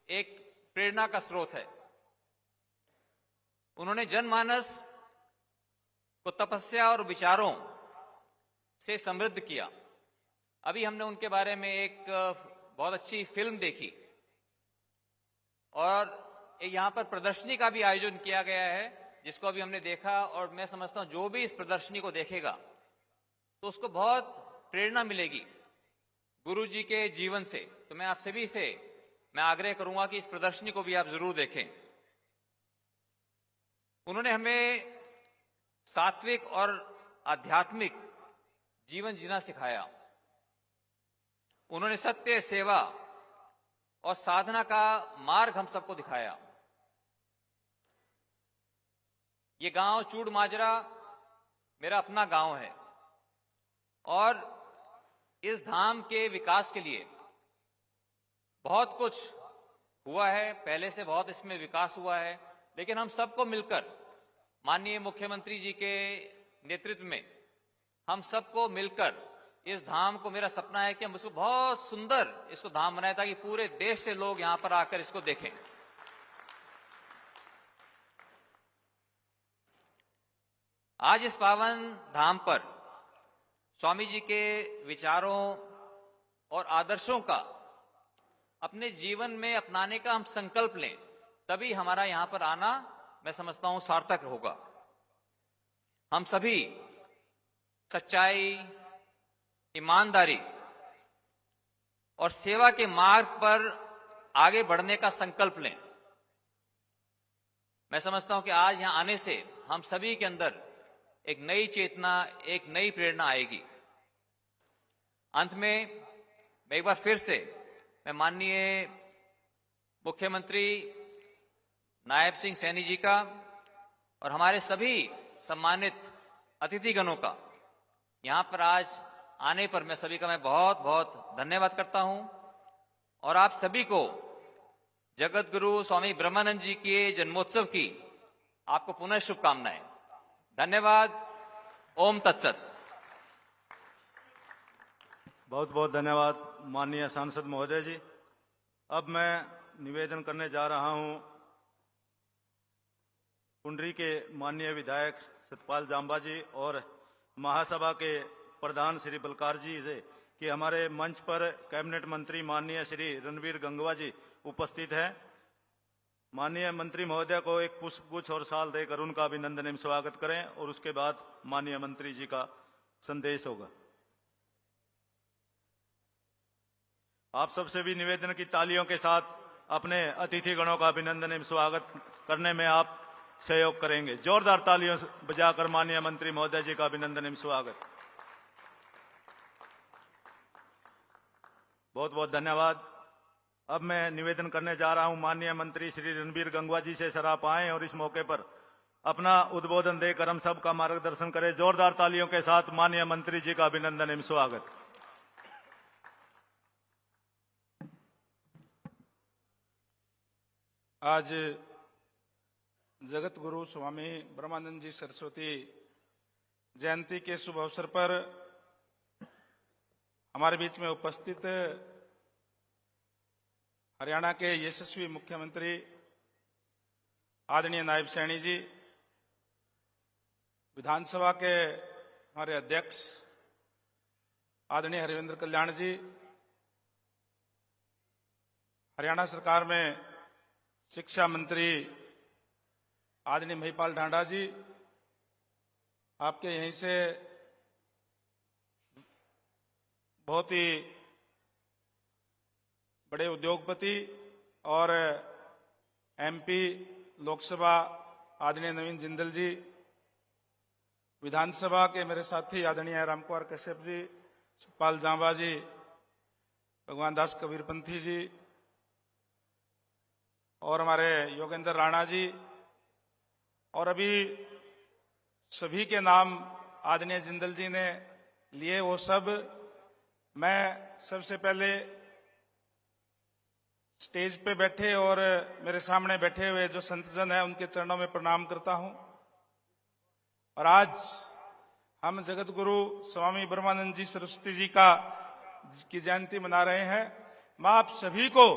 एक प्रेरणा का स्रोत है। उन्होंने जनमानस को तपस्या और विचारों से समृद्ध किया। अभी हमने उनके बारे में एक बहुत अच्छी फिल्म देखी और यहां पर प्रदर्शनी का भी आयोजन किया गया है, जिसको अभी हमने देखा। और मैं समझता हूं जो भी इस प्रदर्शनी को देखेगा तो उसको बहुत प्रेरणा मिलेगी गुरुजी के जीवन से। तो मैं आप सभी से मैं आग्रह करूंगा कि इस प्रदर्शनी को भी आप जरूर देखें। उन्होंने हमें सात्विक और आध्यात्मिक जीवन जीना सिखाया। उन्होंने सत्य, सेवा और साधना का मार्ग हम सबको दिखाया। ये गांव चूड़माजरा मेरा अपना गांव है और इस धाम के विकास के लिए बहुत कुछ हुआ है, पहले से बहुत इसमें विकास हुआ है, लेकिन हम सबको मिलकर माननीय मुख्यमंत्री जी के नेतृत्व में हम सबको मिलकर इस धाम को, मेरा सपना है कि हम इसको बहुत सुंदर इसको धाम बनाए ताकि पूरे देश से लोग यहां पर आकर इसको देखें। आज इस पावन धाम पर स्वामी जी के विचारों और आदर्शों का अपने जीवन में अपनाने का हम संकल्प लें, तभी हमारा यहां पर आना मैं समझता हूं सार्थक होगा। हम सभी सच्चाई, ईमानदारी और सेवा के मार्ग पर आगे बढ़ने का संकल्प लें। मैं समझता हूं कि आज यहां आने से हम सभी के अंदर एक नई चेतना, एक नई प्रेरणा आएगी। अंत में मैं एक बार फिर से मैं माननीय मुख्यमंत्री नायब सिंह सैनी जी का और हमारे सभी सम्मानित अतिथिगणों का यहां पर आज आने पर मैं सभी का मैं बहुत बहुत धन्यवाद करता हूं और आप सभी को जगत गुरु स्वामी ब्रह्मानंद जी के जन्मोत्सव की आपको पुनः शुभकामनाएं। धन्यवाद। ओम तत्सत। बहुत बहुत धन्यवाद माननीय सांसद महोदय जी। अब मैं निवेदन करने जा रहा हूं कुंडरी के माननीय विधायक सतपाल जांबा जी और महासभा के प्रधान श्री बलकार जी से कि हमारे मंच पर कैबिनेट मंत्री माननीय श्री रणवीर गंगवा जी उपस्थित हैं। माननीय मंत्री महोदय को एक पुष्पगुच्छ और शाल देकर उनका अभिनंदन एवं स्वागत करें और उसके बाद माननीय मंत्री जी का संदेश होगा। आप सबसे भी निवेदन की तालियों के साथ अपने अतिथिगणों का अभिनंदन एवं स्वागत करने में आप सहयोग करेंगे। जोरदार तालियों बजाकर माननीय मंत्री महोदय जी का अभिनंदन एवं स्वागत। बहुत बहुत धन्यवाद। अब मैं निवेदन करने जा रहा हूं माननीय मंत्री श्री रणबीर गंगवा जी से सर आप आएं और इस मौके पर अपना उद्बोधन देकर हम सबका मार्गदर्शन करें। जोरदार तालियों के साथ माननीय मंत्री जी का अभिनंदन एवं स्वागत। आज जगत गुरु स्वामी ब्रह्मानंद जी सरस्वती जयंती के शुभ अवसर पर हमारे बीच में उपस्थित हरियाणा के यशस्वी मुख्यमंत्री आदरणीय नायब सैनी जी, विधानसभा के हमारे अध्यक्ष आदरणीय हरिवेंद्र कल्याण जी, हरियाणा सरकार में शिक्षा मंत्री आदरणीय महिपाल ढांडा जी, आपके यहीं से बहुत ही बड़े उद्योगपति और एमपी लोकसभा आदरणीय नवीन जिंदल जी, विधानसभा के मेरे साथी आदरणीय रामकुमार कश्यप जी, सतपाल जांबा जी, भगवान दास कबीरपंथी जी और हमारे योगेंद्र राणा जी, और अभी सभी के नाम आदरणीय जिंदल जी ने लिए, वो सब मैं सबसे पहले स्टेज पे बैठे और मेरे सामने बैठे हुए जो संतजन हैं उनके चरणों में प्रणाम करता हूं। और आज हम जगत गुरु स्वामी ब्रह्मानंद जी सरस्वती जी की जयंती मना रहे हैं। मैं आप सभी को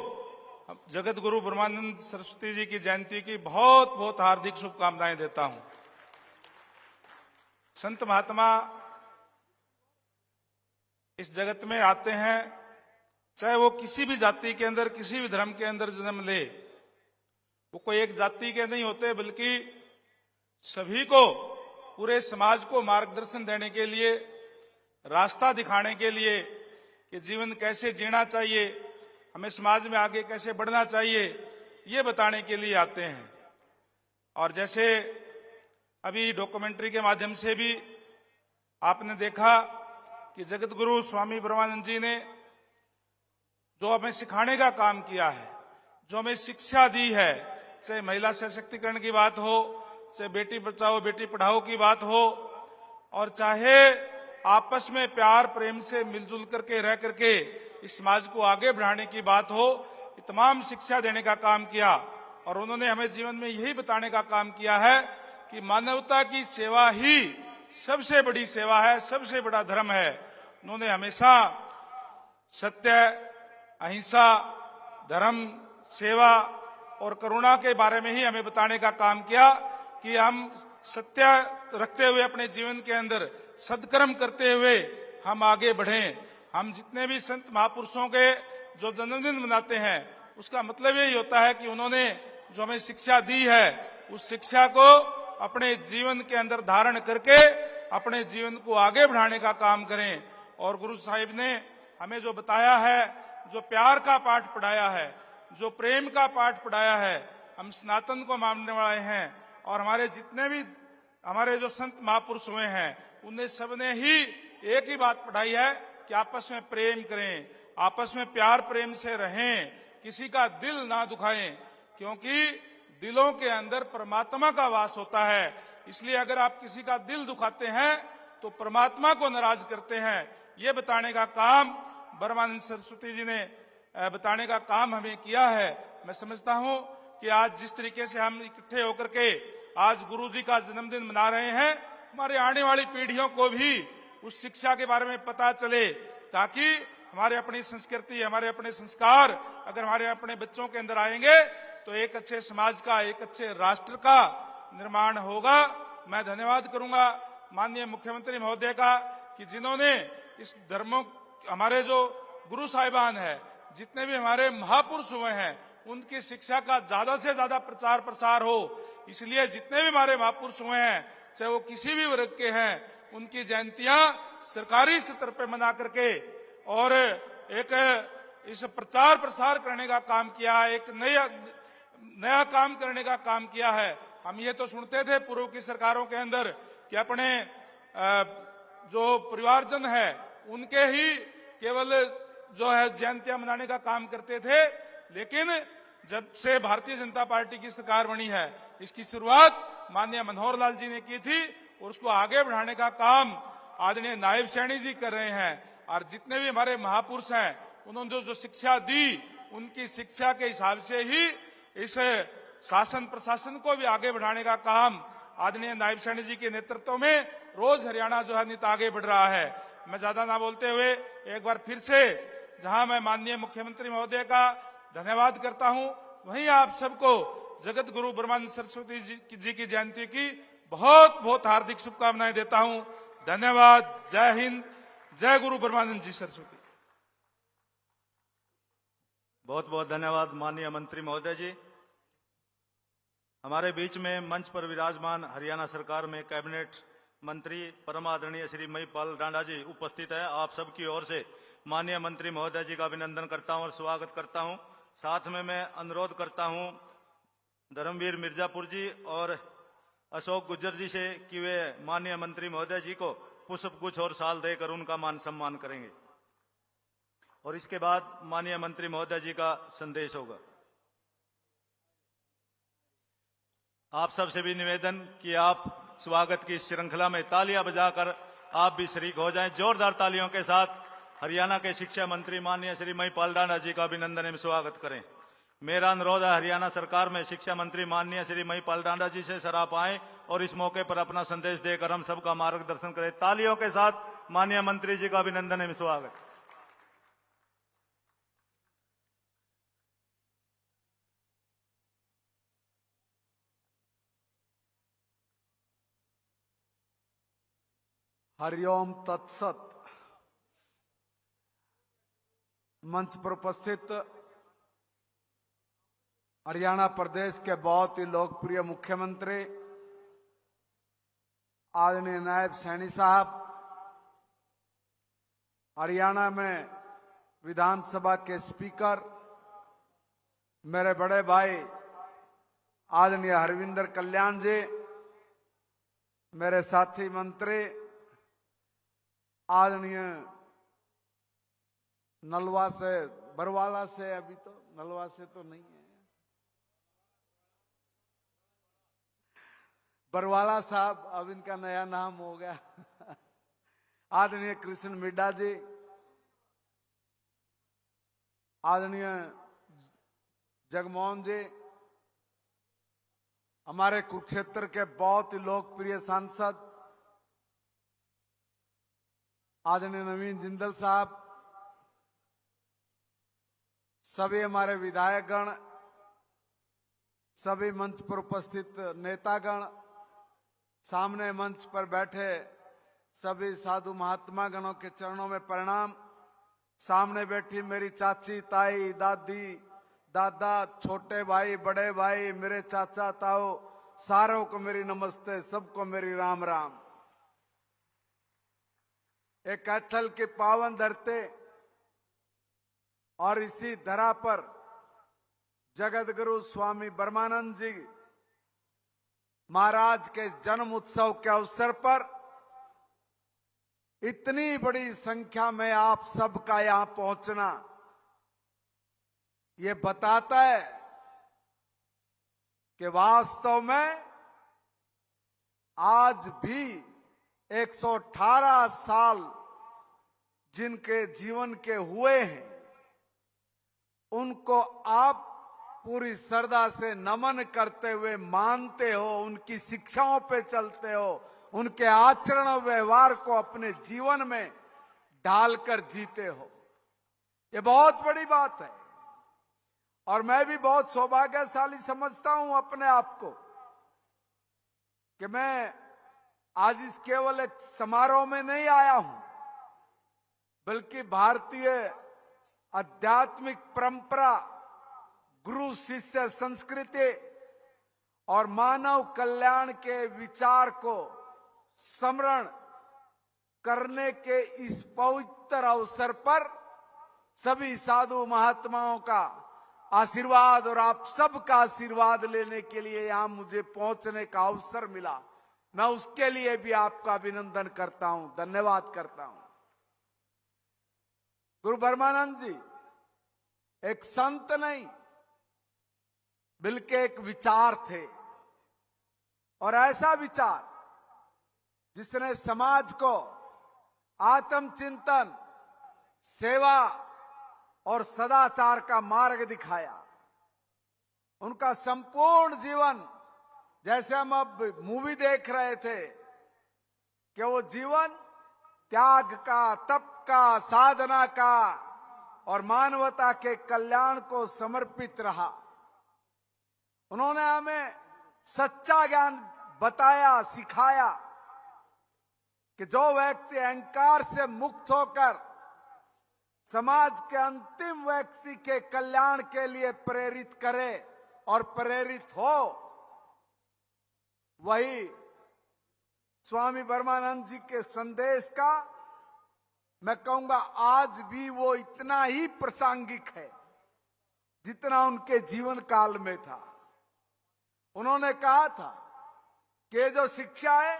जगत गुरु ब्रह्मानंद सरस्वती जी की जयंती की बहुत बहुत हार्दिक शुभकामनाएं देता हूं। संत महात्मा इस जगत में आते हैं, चाहे वो किसी भी जाति के अंदर, किसी भी धर्म के अंदर जन्म ले, वो कोई एक जाति के नहीं होते, बल्कि सभी को, पूरे समाज को मार्गदर्शन देने के लिए, रास्ता दिखाने के लिए कि जीवन कैसे जीना चाहिए, हमें समाज में आगे कैसे बढ़ना चाहिए, ये बताने के लिए आते हैं। और जैसे अभी डॉक्यूमेंट्री के माध्यम से भी आपने देखा कि जगत गुरु स्वामी ब्रह्मानंद जी ने जो हमें सिखाने का काम किया है, जो हमें शिक्षा दी है, चाहे महिला सशक्तिकरण की बात हो, चाहे बेटी बचाओ बेटी पढ़ाओ की बात हो, और चाहे आपस में प्यार प्रेम से मिलजुल करके रह करके इस समाज को आगे बढ़ाने की बात हो, ये तमाम शिक्षा देने का काम किया। और उन्होंने हमें जीवन में यही बताने का काम किया है कि मानवता की सेवा ही सबसे बड़ी सेवा है, सबसे बड़ा धर्म है। उन्होंने हमेशा सत्य, अहिंसा, धर्म, सेवा और करुणा के बारे में ही हमें बताने का काम किया कि हम सत्य रखते हुए अपने जीवन के अंदर सद्कर्म करते हुए हम आगे बढ़ें। हम जितने भी संत महापुरुषों के जो जन्मदिन मनाते हैं, उसका मतलब यही होता है कि उन्होंने जो हमें शिक्षा दी है, उस शिक्षा को अपने जीवन के अंदर धारण करके अपने जीवन को आगे बढ़ाने का काम करें। और गुरु साहिब ने हमें जो बताया है, जो प्यार का पाठ पढ़ाया है, जो प्रेम का पाठ पढ़ाया है, हम सनातन को मानने वाले हैं और हमारे जितने भी हमारे जो संत महापुरुष हुए हैं, उनने सबने ही एक ही बात पढ़ाई है कि आपस में प्रेम करें, आपस में प्यार प्रेम से रहें, किसी का दिल ना दुखाएं, क्योंकि दिलों के अंदर परमात्मा का वास होता है। इसलिए अगर आप किसी का दिल दुखाते हैं तो परमात्मा को नाराज करते हैं। ये बताने का काम ब्रह्मानंद सरस्वती जी ने बताने का काम हमें किया है। मैं समझता हूं कि आज जिस तरीके से हम इकट्ठे होकर के आज गुरु जी का जन्मदिन मना रहे हैं, हमारे आने वाली पीढ़ियों को भी उस शिक्षा के बारे में पता चले, ताकि हमारे अपनी संस्कृति, हमारे अपने संस्कार अगर हमारे अपने बच्चों के अंदर आएंगे तो एक अच्छे समाज का, एक अच्छे राष्ट्र का निर्माण होगा। मैं धन्यवाद करूंगा माननीय मुख्यमंत्री महोदय का कि जिन्होंने इस धर्मों, हमारे जो गुरु साहिबान है, जितने भी हमारे महापुरुष हुए हैं, उनकी शिक्षा का ज्यादा से ज्यादा प्रचार प्रसार हो। इसलिए जितने भी हमारे महापुरुष हुए हैं, चाहे वो किसी भी वर्ग के हैं, उनकी जयंतियां सरकारी स्तर पर मना करके और एक इस प्रचार प्रसार करने का काम किया है, एक नया काम करने का काम किया है। हम ये तो सुनते थे पूर्व की सरकारों के अंदर कि अपने जो परिवारजन है उनके ही केवल जो है जयंतियां मनाने का काम करते थे, लेकिन जब से भारतीय जनता पार्टी की सरकार बनी है, इसकी शुरुआत माननीय मनोहर लाल जी ने की थी और उसको आगे बढ़ाने का काम आदरणीय नायब सैनी जी कर रहे हैं। और जितने भी हमारे महापुरुष हैं, उन्होंने जो शिक्षा दी, उनकी शिक्षा के हिसाब से ही इस शासन प्रशासन को भी आगे बढ़ाने का काम आदरणीय नायब सैनी जी के नेतृत्व में रोज हरियाणा जो है नित आगे बढ़ रहा है। मैं ज्यादा ना बोलते हुए एक बार फिर से, जहां मैं माननीय मुख्यमंत्री महोदय का धन्यवाद करता हूं, वहीं आप सबको जगत गुरु ब्रह्मानंद सरस्वती जी की जयंती की बहुत बहुत हार्दिक शुभकामनाएं देता हूं। धन्यवाद। जय हिंद। जय गुरु ब्रह्मानंद जी सरस्वती। बहुत बहुत धन्यवाद माननीय मंत्री महोदय जी। हमारे बीच में मंच पर विराजमान हरियाणा सरकार में कैबिनेट मंत्री परम आदरणीय श्री महिपाल डांडा जी उपस्थित है। आप सबकी ओर से माननीय मंत्री महोदय जी का अभिनंदन करता हूं और स्वागत करता हूं। साथ में मैं अनुरोध करता हूं धर्मवीर मिर्जापुर जी और अशोक गुज्जर जी से कि वे माननीय मंत्री महोदय जी को पुष्प गुच्छ और शाल देकर उनका मान सम्मान करेंगे और इसके बाद माननीय मंत्री महोदय जी का संदेश होगा। आप सबसे भी निवेदन कि आप स्वागत की श्रृंखला में तालियां बजाकर आप भी शरीक हो जाएं। जोरदार तालियों के साथ हरियाणा के शिक्षा मंत्री माननीय श्री महिपाल डांडा जी का अभिनंदन एवं स्वागत करें। मेरा अनुरोध है हरियाणा सरकार में शिक्षा मंत्री माननीय श्री महिपाल डांडा जी से सर आप आएं और इस मौके पर अपना संदेश देकर हम सबका मार्गदर्शन करें। तालियों के साथ माननीय मंत्री जी का अभिनंदन एवं स्वागत। हरिओम तत्सत। मंच पर उपस्थित हरियाणा प्रदेश के बहुत ही लोकप्रिय मुख्यमंत्री आदरणीय नायब सैनी साहब, हरियाणा में विधानसभा के स्पीकर मेरे बड़े भाई आदरणीय हरविंदर कल्याण जी, मेरे साथी मंत्री आदरणीय नलवा से बरवाला से, अभी तो नलवा से तो नहीं है, बरवाला साहब, अब इनका नया नाम हो गया आदरणीय कृष्ण मिड्डा जी, आदरणीय जगमोहन जी, हमारे कुरुक्षेत्र के बहुत ही लोकप्रिय सांसद आदरणीय नवीन जिंदल साहब, सभी हमारे विधायकगण, सभी मंच पर उपस्थित नेतागण, सामने मंच पर बैठे सभी साधु महात्मा गणों के चरणों में प्रणाम। सामने बैठी मेरी चाची, ताई, दादी, दादा, छोटे भाई, बड़े भाई, मेरे चाचा, ताऊ, सारों को मेरी नमस्ते, सबको मेरी राम राम। एक कैथल की पावन धरती और इसी धरा पर जगत गुरु स्वामी ब्रह्मानंद जी महाराज के जन्म उत्सव के अवसर पर इतनी बड़ी संख्या में आप सबका यहां पहुंचना ये बताता है कि वास्तव में आज भी 118 साल जिनके जीवन के हुए हैं, उनको आप पूरी श्रद्धा से नमन करते हुए मानते हो, उनकी शिक्षाओं पे चलते हो, उनके आचरण और व्यवहार को अपने जीवन में ढालकर जीते हो। ये बहुत बड़ी बात है और मैं भी बहुत सौभाग्यशाली समझता हूं अपने आप को कि मैं आज इस केवल एक समारोह में नहीं आया हूं, बल्कि भारतीय आध्यात्मिक परंपरा, गुरु शिष्य संस्कृति और मानव कल्याण के विचार को स्मरण करने के इस पवित्र अवसर पर सभी साधु महात्माओं का आशीर्वाद और आप सबका आशीर्वाद लेने के लिए यहां मुझे पहुंचने का अवसर मिला। मैं उसके लिए भी आपका अभिनंदन करता हूं, धन्यवाद करता हूं। गुरु ब्रह्मानंद जी एक संत नहीं बल्कि एक विचार थे, और ऐसा विचार जिसने समाज को आत्मचिंतन, सेवा और सदाचार का मार्ग दिखाया। उनका संपूर्ण जीवन, जैसे हम अब मूवी देख रहे थे, कि वो जीवन त्याग का, तप का, साधना का और मानवता के कल्याण को समर्पित रहा। उन्होंने हमें सच्चा ज्ञान बताया, सिखाया कि जो व्यक्ति अहंकार से मुक्त होकर समाज के अंतिम व्यक्ति के कल्याण के लिए प्रेरित करे और प्रेरित हो, वही स्वामी ब्रह्मानंद जी के संदेश का, मैं कहूंगा, आज भी वो इतना ही प्रासंगिक है जितना उनके जीवन काल में था। उन्होंने कहा था कि ये जो शिक्षा है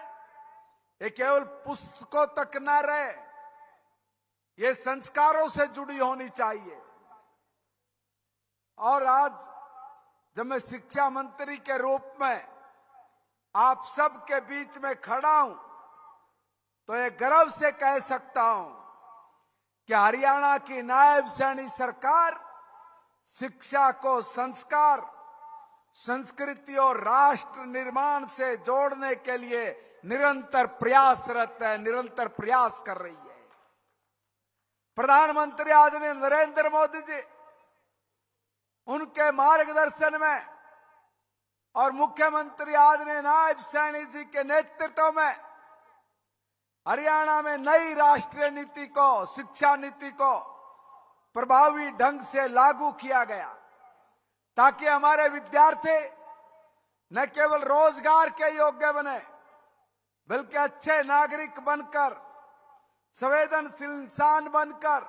ये केवल पुस्तकों तक न रहे, ये संस्कारों से जुड़ी होनी चाहिए। और आज जब मैं शिक्षा मंत्री के रूप में आप सबके बीच में खड़ा हूं, तो ये गर्व से कह सकता हूं कि हरियाणा की नायब सैनी सरकार शिक्षा को संस्कार, संस्कृति और राष्ट्र निर्माण से जोड़ने के लिए निरंतर प्रयासरत है, निरंतर प्रयास कर रही है। प्रधानमंत्री आदरणीय नरेंद्र मोदी जी, उनके मार्गदर्शन में और मुख्यमंत्री आदरणीय नायब सैनी जी के नेतृत्व में हरियाणा में नई राष्ट्रीय नीति को, शिक्षा नीति को प्रभावी ढंग से लागू किया गया, ताकि हमारे विद्यार्थी न केवल रोजगार के योग्य बने, बल्कि अच्छे नागरिक बनकर, संवेदनशील इंसान बनकर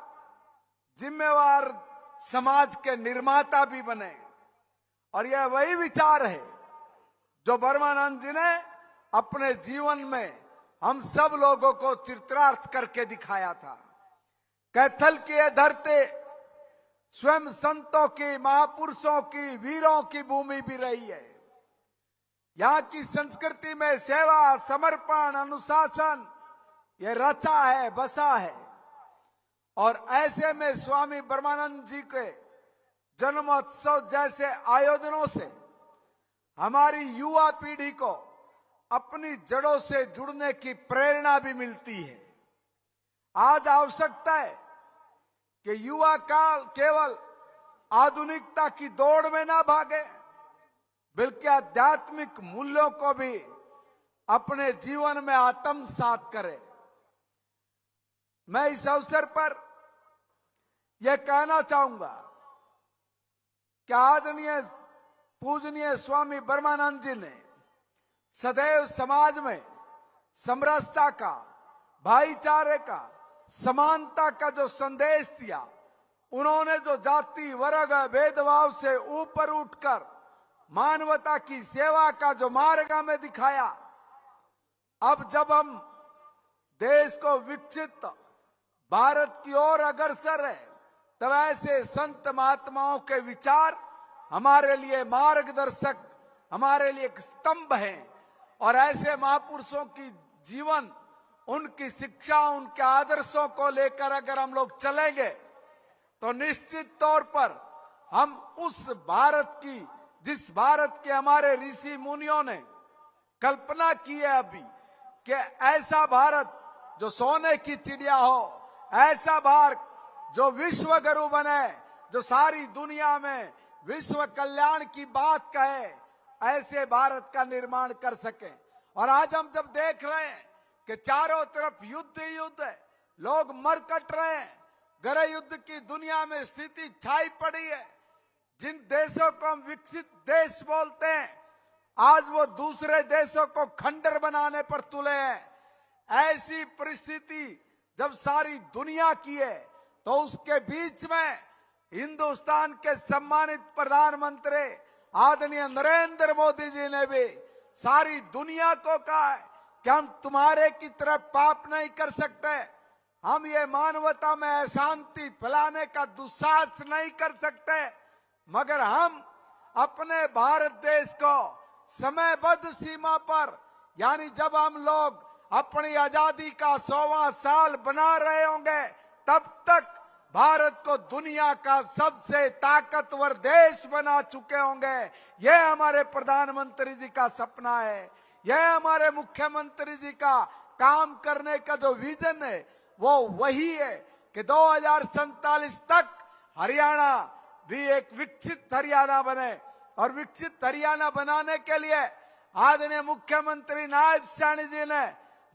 जिम्मेवार समाज के निर्माता भी बने। और यह वही विचार है जो ब्रह्मानंद जी ने अपने जीवन में हम सब लोगों को चित्रार्थ करके दिखाया था। कैथल की यह धरती स्वयं संतों की, महापुरुषों की, वीरों की भूमि भी रही है। यहाँ की संस्कृति में सेवा, समर्पण, अनुशासन ये रचा है, बसा है। और ऐसे में स्वामी ब्रह्मानंद जी के जन्मोत्सव जैसे आयोजनों से हमारी युवा पीढ़ी को अपनी जड़ों से जुड़ने की प्रेरणा भी मिलती है। आज आवश्यकता है कि युवा काल केवल आधुनिकता की दौड़ में ना भागे, बल्कि आध्यात्मिक मूल्यों को भी अपने जीवन में आत्मसात करे। मैं इस अवसर पर यह कहना चाहूंगा कि आदरणीय पूजनीय स्वामी ब्रह्मानंद जी ने सदैव समाज में समरसता का, भाईचारे का, समानता का जो संदेश दिया, उन्होंने जो जाति वर्ग भेदभाव से ऊपर उठकर मानवता की सेवा का जो मार्ग हमें दिखाया, अब जब हम देश को विकसित भारत की ओर अग्रसर है, तब ऐसे संत महात्माओं के विचार हमारे लिए मार्गदर्शक, हमारे लिए एक स्तंभ है। और ऐसे महापुरुषों की जीवन, उनकी शिक्षा, उनके आदर्शों को लेकर अगर हम लोग चलेंगे, तो निश्चित तौर पर हम उस भारत की, जिस भारत के हमारे ऋषि मुनियों ने कल्पना की है अभी, कि ऐसा भारत जो सोने की चिड़िया हो, ऐसा भारत जो विश्व गुरु बने, जो सारी दुनिया में विश्व कल्याण की बात कहे, ऐसे भारत का निर्माण कर सके। और आज हम जब देख रहे हैं कि चारों तरफ युद्ध ही युद्ध है, लोग मर कट रहे हैं, गृह युद्ध की दुनिया में स्थिति छाई पड़ी है। जिन देशों को हम विकसित देश बोलते हैं, आज वो दूसरे देशों को खंडर बनाने पर तुले हैं। ऐसी परिस्थिति जब सारी दुनिया की है, तो उसके बीच में हिंदुस्तान के सम्मानित प्रधानमंत्री आदरणीय नरेंद्र मोदी जी ने भी सारी दुनिया को कहा है कि हम तुम्हारे की तरफ पाप नहीं कर सकते, हम ये मानवता में अशांति फैलाने का दुस्साहस नहीं कर सकते, मगर हम अपने भारत देश को समयबद्ध सीमा पर, यानी जब हम लोग अपनी आजादी का 100वां साल बना रहे होंगे, तब तक भारत को दुनिया का सबसे ताकतवर देश बना चुके होंगे। यह हमारे प्रधानमंत्री जी का सपना है, यह हमारे मुख्यमंत्री जी का काम करने का जो विजन है वो वही है कि 2047 तक हरियाणा भी एक विकसित हरियाणा बने। और विकसित हरियाणा बनाने के लिए आदरणीय मुख्यमंत्री नायब सैनी जी ने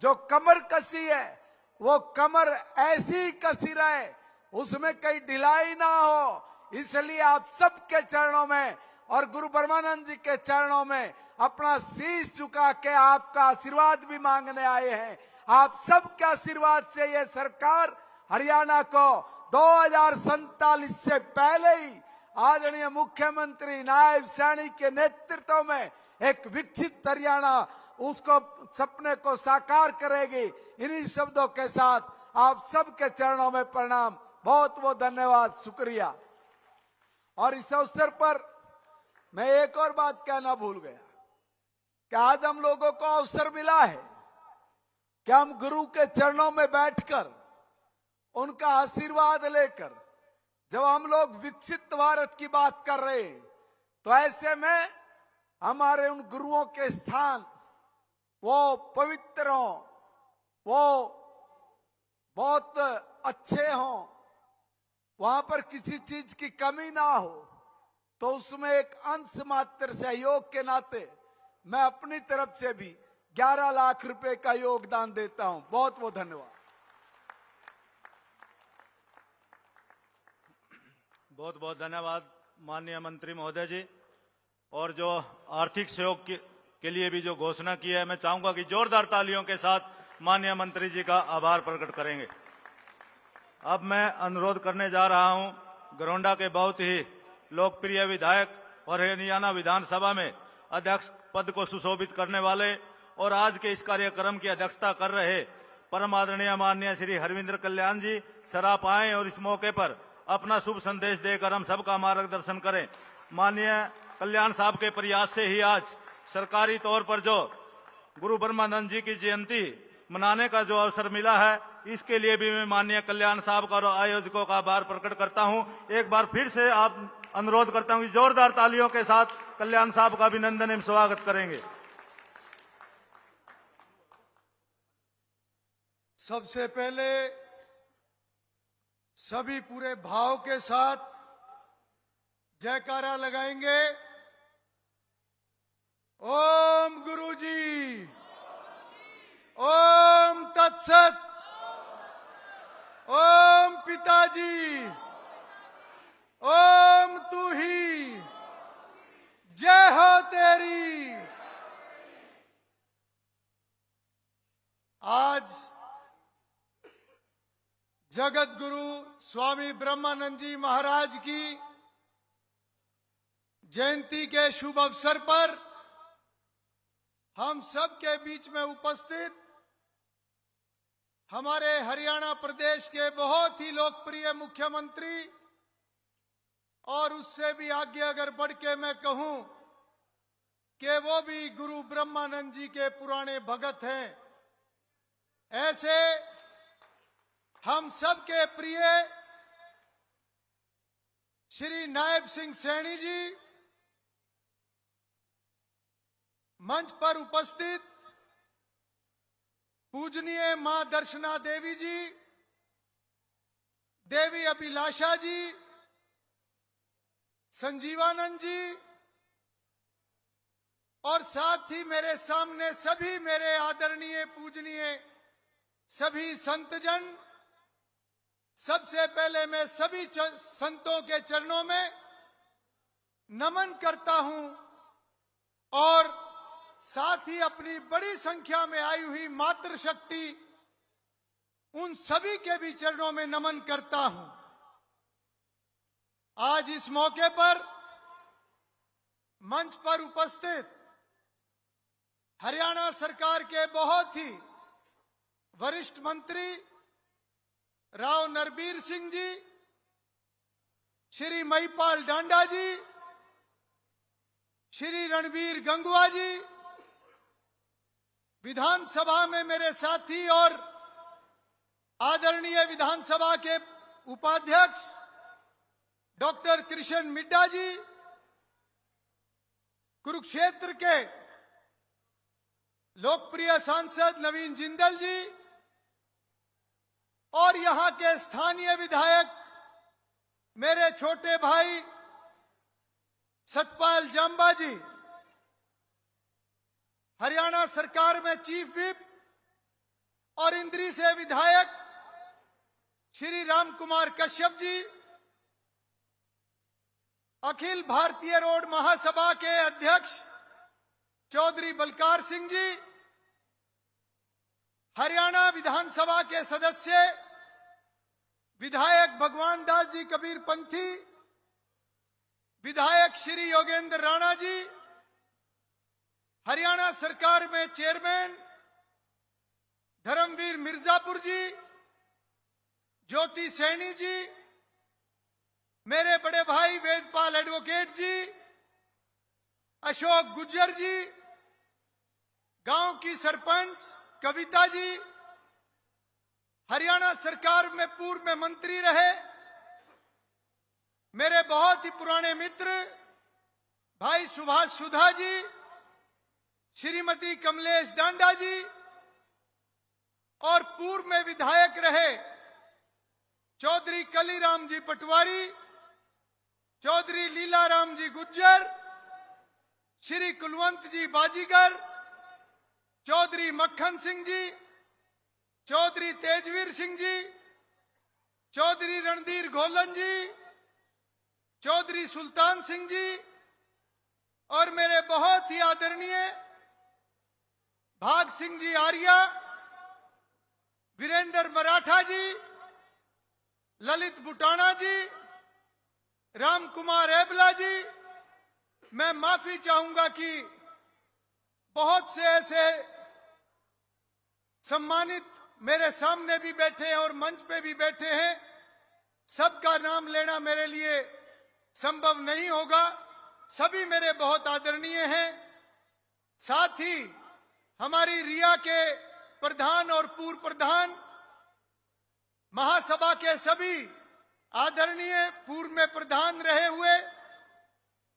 जो कमर कसी है, वो कमर ऐसी ही कसी रहे, उसमें कहीं ढिलाई ना हो। इसलिए आप सबके चरणों में और गुरु ब्रह्मानंद जी के चरणों में अपना शीश झुका के आपका आशीर्वाद भी मांगने आए हैं। आप सबके आशीर्वाद से ये सरकार हरियाणा को 2047 से पहले ही आदरणीय मुख्यमंत्री नायब सैनी के नेतृत्व में एक विकसित हरियाणा, उसको सपने को साकार करेगी। इन्हीं शब्दों के साथ आप सबके चरणों में प्रणाम, बहुत बहुत धन्यवाद, शुक्रिया। और इस अवसर पर मैं एक और बात कहना भूल गया कि आज हम लोगों को अवसर मिला है कि हम गुरु के चरणों में बैठकर उनका आशीर्वाद लेकर, जब हम लोग विकसित भारत की बात कर रहे हैं, तो ऐसे में हमारे उन गुरुओं के स्थान वो पवित्र हों, वो बहुत अच्छे हों, वहां पर किसी चीज की कमी ना हो, तो उसमें एक अंश मात्र सहयोग के नाते मैं अपनी तरफ से भी 11 लाख रुपए का योगदान देता हूं। बहुत बहुत धन्यवाद। बहुत बहुत धन्यवाद माननीय मंत्री महोदय जी। और जो आर्थिक सहयोग के लिए भी जो घोषणा की है, मैं चाहूंगा कि जोरदार तालियों के साथ माननीय मंत्री जी का आभार प्रकट करेंगे। अब मैं अनुरोध करने जा रहा हूं गरोंडा के बहुत ही लोकप्रिय विधायक और हरियाणा विधानसभा में अध्यक्ष पद को सुशोभित करने वाले और आज के इस कार्यक्रम की अध्यक्षता कर रहे परम आदरणीय माननीय श्री हरविंद्र कल्याण जी सराप आए और इस मौके पर अपना शुभ संदेश देकर हम सबका मार्गदर्शन करें। माननीय कल्याण साहब के प्रयास से ही आज सरकारी तौर पर जो गुरु ब्रह्मानंद जी की जयंती मनाने का जो अवसर मिला है, इसके लिए भी मैं माननीय कल्याण साहब का और आयोजकों का आभार प्रकट करता हूं। एक बार फिर से आप अनुरोध करता हूं कि जोरदार तालियों के साथ कल्याण साहब का अभिनंदन एवं स्वागत करेंगे। सबसे पहले सभी पूरे भाव के साथ जयकारा लगाएंगे। ओम गुरुजी, ओम तत्सत, ओम पिताजी, ओम तू ही, जय हो तेरी। आज जगत गुरु स्वामी ब्रह्मानंद जी महाराज की जयंती के शुभ अवसर पर हम सब के बीच में उपस्थित हमारे हरियाणा प्रदेश के बहुत ही लोकप्रिय मुख्यमंत्री और उससे भी आगे अगर बढ़ के मैं कहूं कि वो भी गुरु ब्रह्मानंद जी के पुराने भगत हैं, ऐसे हम सब के प्रिय श्री नायब सिंह सैनी जी, मंच पर उपस्थित पूजनीय मां दर्शना देवी जी, देवी अभिलाषा जी, संजीवानंद जी और साथ ही मेरे सामने सभी मेरे आदरणीय पूजनीय सभी संतजन। सबसे पहले मैं सभी संतों के चरणों में नमन करता हूं और साथ ही अपनी बड़ी संख्या में आई हुई मातृशक्ति उन सभी के भी चरणों में नमन करता हूं। आज इस मौके पर मंच पर उपस्थित हरियाणा सरकार के बहुत ही वरिष्ठ मंत्री राव नरबीर सिंह जी, श्री महिपाल डांडा जी, श्री रणवीर गंगवा जी, विधानसभा में मेरे साथी और आदरणीय विधानसभा के उपाध्यक्ष डॉक्टर कृष्ण मिड्डा जी, कुरुक्षेत्र के लोकप्रिय सांसद नवीन जिंदल जी और यहां के स्थानीय विधायक मेरे छोटे भाई सतपाल जांबा जी, हरियाणा सरकार में चीफ व्हिप और इंद्री से विधायक श्री राम कुमार कश्यप जी, अखिल भारतीय रोड महासभा के अध्यक्ष चौधरी बलकार सिंह जी, हरियाणा विधानसभा के सदस्य विधायक भगवान दास जी कबीरपंथी, विधायक श्री योगेंद्र राणा जी, हरियाणा सरकार में चेयरमैन धर्मवीर मिर्जापुर जी, ज्योति सैनी जी, मेरे बड़े भाई वेदपाल एडवोकेट जी, अशोक गुज्जर जी, गांव की सरपंच कविता जी, हरियाणा सरकार में पूर्व में मंत्री रहे मेरे बहुत ही पुराने मित्र भाई सुभाष सुधा जी, श्रीमती कमलेश डांडा जी और पूर्व में विधायक रहे चौधरी कलीराम जी पटवारी, चौधरी लीलाराम जी गुज्जर, श्री कुलवंत जी बाजीगर, चौधरी मक्खन सिंह जी, चौधरी तेजवीर सिंह जी, चौधरी रणधीर गोलन जी, चौधरी सुल्तान सिंह जी और मेरे बहुत ही आदरणीय भाग सिंह जी आर्या, वीरेंद्र मराठा जी, ललित बुटाना जी, राम कुमार एबला जी। मैं माफी चाहूंगा कि बहुत से ऐसे सम्मानित मेरे सामने भी बैठे हैं और मंच पे भी बैठे हैं, सबका नाम लेना मेरे लिए संभव नहीं होगा। सभी मेरे बहुत आदरणीय हैं। साथ ही हमारी रिया के प्रधान और पूर्व प्रधान, महासभा के सभी आदरणीय पूर्व में प्रधान रहे हुए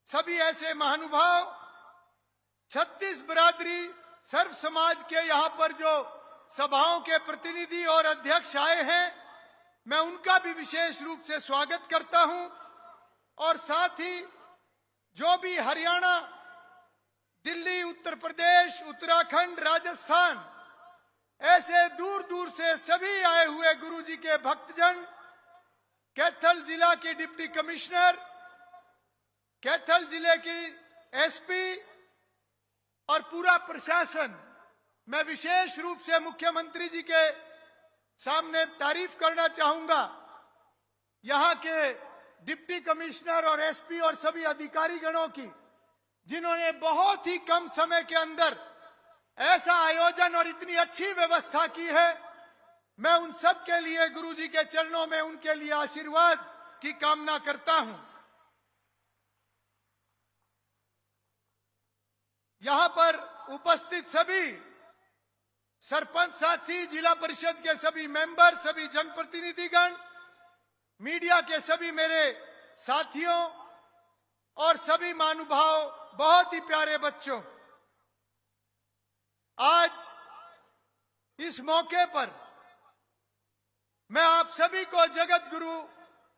सभी ऐसे महानुभाव, 36 बिरादरी सर्व समाज के यहाँ पर जो सभाओं के प्रतिनिधि और अध्यक्ष आए हैं, मैं उनका भी विशेष रूप से स्वागत करता हूं। और साथ ही जो भी हरियाणा, दिल्ली, उत्तर प्रदेश, उत्तराखंड, राजस्थान, ऐसे दूर दूर से सभी आए हुए गुरुजी के भक्तजन, कैथल जिला की डिप्टी कमिश्नर, कैथल जिले की एसपी और पूरा प्रशासन, मैं विशेष रूप से मुख्यमंत्री जी के सामने तारीफ करना चाहूंगा। यहां के डिप्टी कमिश्नर और एसपी और सभी अधिकारी गणों की, जिन्होंने बहुत ही कम समय के अंदर ऐसा आयोजन और इतनी अच्छी व्यवस्था की है। मैं उन सब के लिए गुरुजी के चरणों में उनके लिए आशीर्वाद की कामना करता हूं। यहां पर उपस्थित सभी सरपंच साथी, जिला परिषद के सभी मेंबर, सभी जनप्रतिनिधिगण, मीडिया के सभी मेरे साथियों और सभी महानुभाव, बहुत ही प्यारे बच्चों, आज इस मौके पर मैं आप सभी को जगत गुरु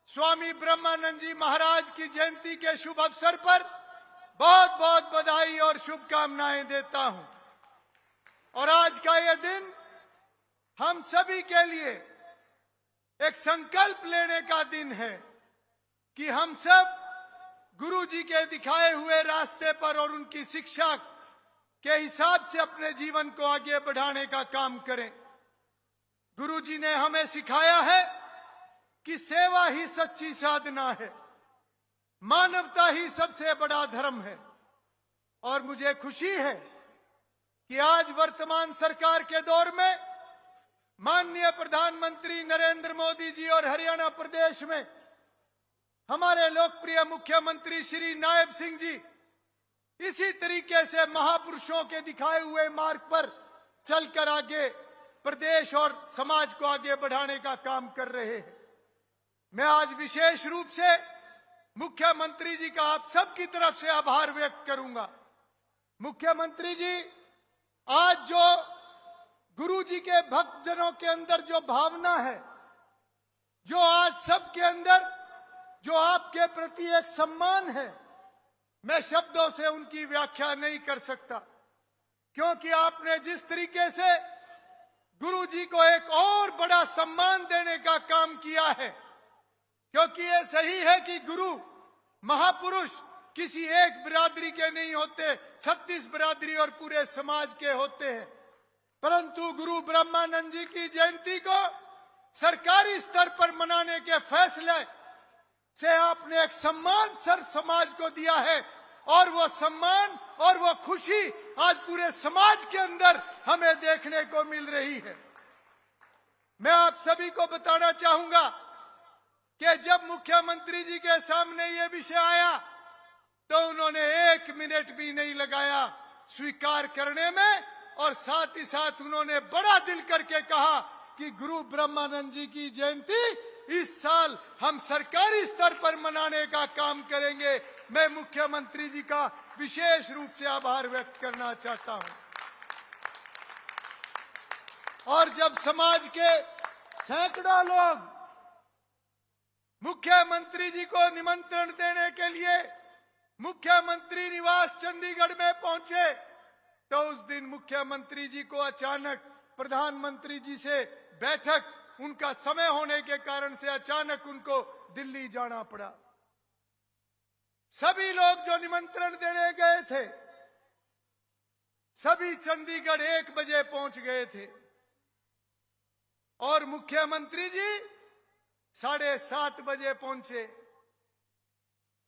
स्वामी ब्रह्मानंद जी महाराज की जयंती के शुभ अवसर पर बहुत बहुत बधाई और शुभकामनाएं देता हूं। और आज का यह दिन हम सभी के लिए एक संकल्प लेने का दिन है कि हम सब गुरु जी के दिखाए हुए रास्ते पर और उनकी शिक्षा के हिसाब से अपने जीवन को आगे बढ़ाने का काम करें। गुरु जी ने हमें सिखाया है कि सेवा ही सच्ची साधना है, मानवता ही सबसे बड़ा धर्म है। और मुझे खुशी है कि आज वर्तमान सरकार के दौर में माननीय प्रधानमंत्री नरेंद्र मोदी जी और हरियाणा प्रदेश में हमारे लोकप्रिय मुख्यमंत्री श्री नायब सिंह जी इसी तरीके से महापुरुषों के दिखाए हुए मार्ग पर चलकर आगे प्रदेश और समाज को आगे बढ़ाने का काम कर रहे हैं। मैं आज विशेष रूप से मुख्यमंत्री जी का आप सबकी तरफ से आभार व्यक्त करूंगा। मुख्यमंत्री जी, आज जो गुरु जी के भक्तजनों के अंदर जो भावना है, जो आज सबके अंदर जो आपके प्रति एक सम्मान है, मैं शब्दों से उनकी व्याख्या नहीं कर सकता, क्योंकि आपने जिस तरीके से गुरु जी को एक और बड़ा सम्मान देने का काम किया है, क्योंकि ये सही है कि गुरु महापुरुष किसी एक बिरादरी के नहीं होते, 36 बिरादरी और पूरे समाज के होते हैं। परंतु गुरु ब्रह्मानंद जी की जयंती को सरकारी स्तर पर मनाने के फैसले से आपने एक सम्मान सर समाज को दिया है, और वो सम्मान और वो खुशी आज पूरे समाज के अंदर हमें देखने को मिल रही है। मैं आप सभी को बताना चाहूंगा कि जब मुख्यमंत्री जी के सामने ये विषय आया तो उन्होंने 1 मिनट भी नहीं लगाया स्वीकार करने में, और साथ ही साथ उन्होंने बड़ा दिल करके कहा कि गुरु ब्रह्मानंद जी की जयंती इस साल हम सरकारी स्तर पर मनाने का काम करेंगे। मैं मुख्यमंत्री जी का विशेष रूप से आभार व्यक्त करना चाहता हूं। और जब समाज के सैकड़ों लोग मुख्यमंत्री जी को निमंत्रण देने के लिए मुख्यमंत्री निवास चंडीगढ़ में पहुंचे, तो उस दिन मुख्यमंत्री जी को अचानक प्रधानमंत्री जी से बैठक, उनका समय होने के कारण से अचानक उनको दिल्ली जाना पड़ा। सभी लोग जो निमंत्रण देने गए थे, सभी चंडीगढ़ 1 बजे पहुंच गए थे, और मुख्यमंत्री जी 7:30 बजे पहुंचे।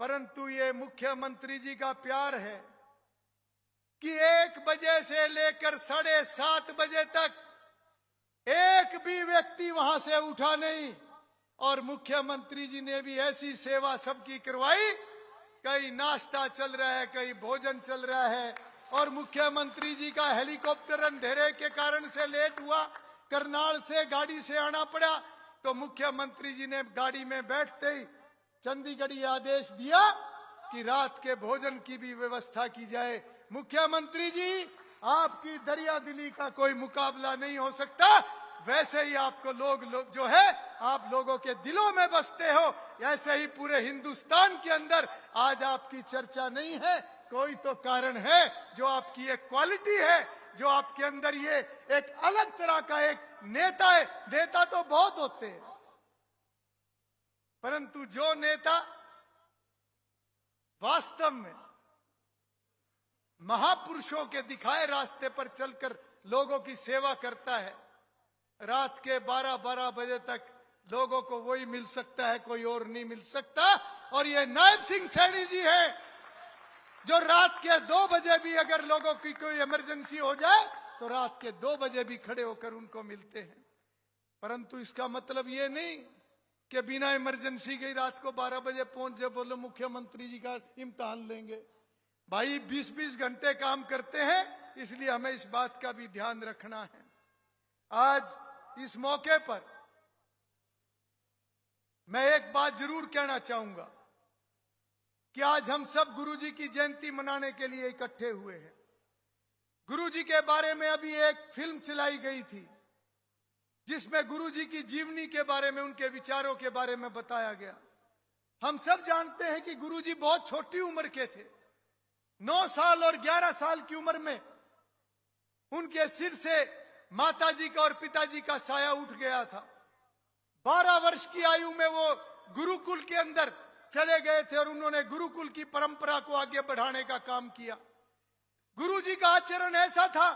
परंतु ये मुख्यमंत्री जी का प्यार है कि 1 बजे से लेकर 7:30 बजे तक एक भी व्यक्ति वहां से उठा नहीं, और मुख्यमंत्री जी ने भी ऐसी सेवा सबकी करवाई। कहीं नाश्ता चल रहा है, कहीं भोजन चल रहा है, और मुख्यमंत्री जी का हेलीकॉप्टर अंधेरे के कारण से लेट हुआ, करनाल से गाड़ी से आना पड़ा, तो मुख्यमंत्री जी ने गाड़ी में बैठते ही चंडीगढ़ ये आदेश दिया कि रात के भोजन की भी व्यवस्था की जाए। मुख्यमंत्री जी, आपकी दरिया दिली का कोई मुकाबला नहीं हो सकता। वैसे ही आपको लोग जो है आप लोगों के दिलों में बसते हो, ऐसे ही पूरे हिंदुस्तान के अंदर आज आपकी चर्चा नहीं है। कोई तो कारण है, जो आपकी एक क्वालिटी है, जो आपके अंदर ये एक अलग तरह का एक नेता है। नेता तो बहुत होते हैं, परंतु जो नेता वास्तव में महापुरुषों के दिखाए रास्ते पर चलकर लोगों की सेवा करता है, रात के 12-12 बजे तक लोगों को वही मिल सकता है, कोई और नहीं मिल सकता। और ये नायब सिंह सैनी जी हैं, जो रात के 2 बजे भी अगर लोगों की कोई इमरजेंसी हो जाए तो रात के 2 बजे भी खड़े होकर उनको मिलते हैं। परंतु इसका मतलब ये नहीं कि बिना इमरजेंसी के रात को 12 बजे पहुंच जाए, बोलो मुख्यमंत्री जी का इम्तिहान लेंगे। भाई 20-20 घंटे काम करते हैं, इसलिए हमें इस बात का भी ध्यान रखना है। आज इस मौके पर मैं एक बात जरूर कहना चाहूंगा कि आज हम सब गुरुजी की जयंती मनाने के लिए इकट्ठे हुए हैं। गुरुजी के बारे में अभी एक फिल्म चलाई गई थी, जिसमें गुरुजी की जीवनी के बारे में, उनके विचारों के बारे में बताया गया। हम सब जानते हैं कि गुरुजी बहुत छोटी उम्र के थे। 9 साल और 11 साल की उम्र में उनके सिर से माताजी का और पिताजी का साया उठ गया था। 12 वर्ष की आयु में वो गुरुकुल के अंदर चले गए थे और उन्होंने गुरुकुल की परंपरा को आगे बढ़ाने का काम किया। गुरुजी का आचरण ऐसा था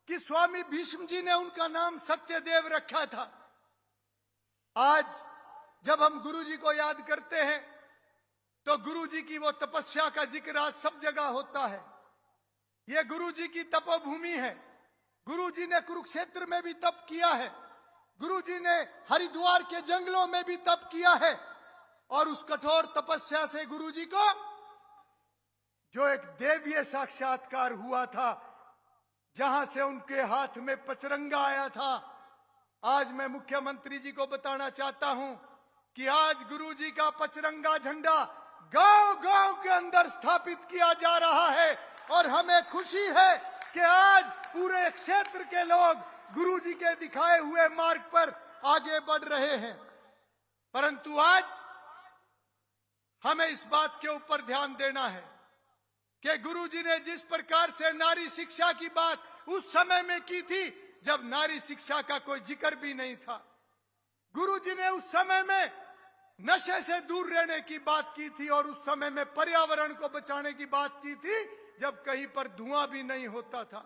कि स्वामी भीष्म जी ने उनका नाम सत्यदेव रखा था। आज जब हम गुरुजी को याद करते हैं तो गुरुजी की वो तपस्या का जिक्र आज सब जगह होता है। ये गुरुजी की तपोभूमि है। गुरुजी ने कुरुक्षेत्र में भी तप किया है, गुरुजी ने हरिद्वार के जंगलों में भी तप किया है और उस कठोर तपस्या से गुरुजी को जो एक देवीय साक्षात्कार हुआ था, जहां से उनके हाथ में पचरंगा आया था, आज मैं मुख्यमंत्री जी को बताना चाहता हूं कि आज गुरुजी का पचरंगा झंडा गांव-गांव के अंदर स्थापित किया जा रहा है और हमें खुशी है कि आज पूरे क्षेत्र के लोग गुरुजी के दिखाए हुए मार्ग पर आगे बढ़ रहे हैं। परंतु आज हमें इस बात के ऊपर ध्यान देना है कि गुरुजी ने जिस प्रकार से नारी शिक्षा की बात उस समय में की थी जब नारी शिक्षा का कोई जिक्र भी नहीं था, गुरुजी ने उस समय में नशे से दूर रहने की बात की थी और उस समय में पर्यावरण को बचाने की बात की थी जब कहीं पर धुआं भी नहीं होता था।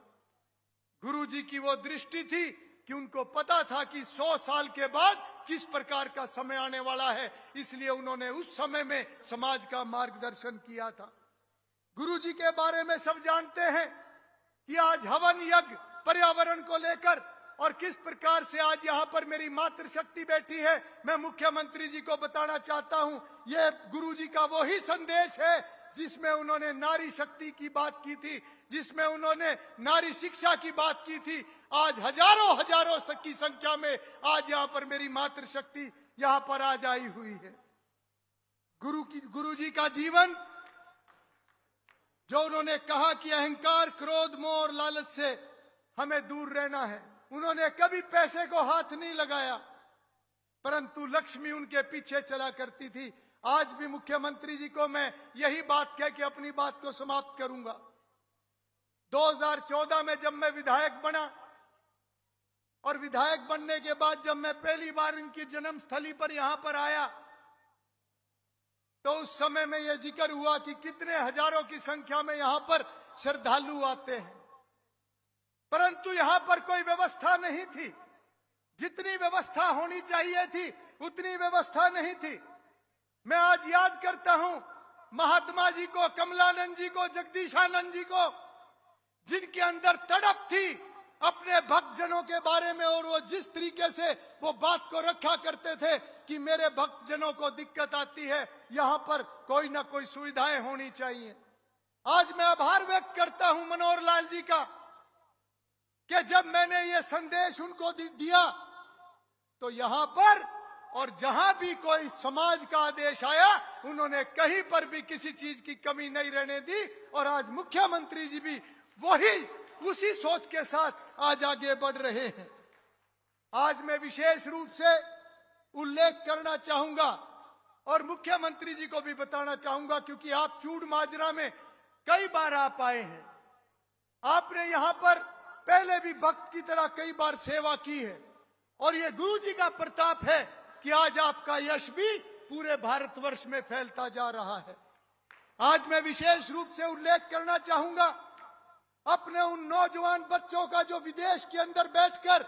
गुरुजी की वो दृष्टि थी कि उनको पता था कि 100 साल के बाद किस प्रकार का समय आने वाला है, इसलिए उन्होंने उस समय में समाज का मार्गदर्शन किया था। गुरुजी के बारे में सब जानते हैं कि आज हवन यज्ञ पर्यावरण को लेकर और किस प्रकार से आज यहाँ पर मेरी मातृशक्ति बैठी है, मैं मुख्यमंत्री जी को बताना चाहता हूँ, ये गुरुजी का वो ही संदेश है जिसमें उन्होंने नारी शक्ति की बात की थी, जिसमें उन्होंने नारी शिक्षा की बात की थी। आज हजारों की संख्या में आज यहाँ पर मेरी मातृशक्ति यहाँ पर आज आई हुई है। गुरुजी का जीवन जो उन्होंने कहा कि अहंकार, क्रोध, मोह और लालच से हमें दूर रहना है, उन्होंने कभी पैसे को हाथ नहीं लगाया, परंतु लक्ष्मी उनके पीछे चला करती थी। आज भी मुख्यमंत्री जी को मैं यही बात कह के अपनी बात को समाप्त करूंगा। 2014 में जब मैं विधायक बना और विधायक बनने के बाद जब मैं पहली बार इनकी जन्मस्थली पर यहां पर आया तो उस समय में यह जिक्र हुआ कि कितने हजारों की संख्या में यहां पर श्रद्धालु आते हैं, परंतु यहां पर कोई व्यवस्था नहीं थी। जितनी व्यवस्था होनी चाहिए थी उतनी व्यवस्था नहीं थी। मैं आज याद करता हूं महात्मा जी को, कमलानंद जी को, जगदीशानंद जी को, जिनके अंदर तड़प थी अपने भक्तजनों के बारे में और वो जिस तरीके से वो बात को रखा करते थे कि मेरे भक्तजनों को दिक्कत आती है, यहां पर कोई ना कोई सुविधाएं होनी चाहिए। आज मैं आभार व्यक्त करता हूं मनोहर लाल जी का कि जब मैंने ये संदेश उनको दिया तो यहां पर और जहां भी कोई समाज का आदेश आया उन्होंने कहीं पर भी किसी चीज की कमी नहीं रहने दी और आज मुख्यमंत्री जी भी उसी सोच के साथ आज आगे बढ़ रहे हैं। आज मैं विशेष रूप से उल्लेख करना चाहूंगा और मुख्यमंत्री जी को भी बताना चाहूंगा, क्योंकि आप चूड़ माजरा में कई बार आप आए हैं, आपने यहां पर पहले भी भक्त की तरह कई बार सेवा की है और ये गुरु जी का प्रताप है कि आज आपका यश भी पूरे भारतवर्ष में फैलता जा रहा है। आज मैं विशेष रूप से उल्लेख करना चाहूंगा अपने उन नौजवान बच्चों का जो विदेश के अंदर बैठकर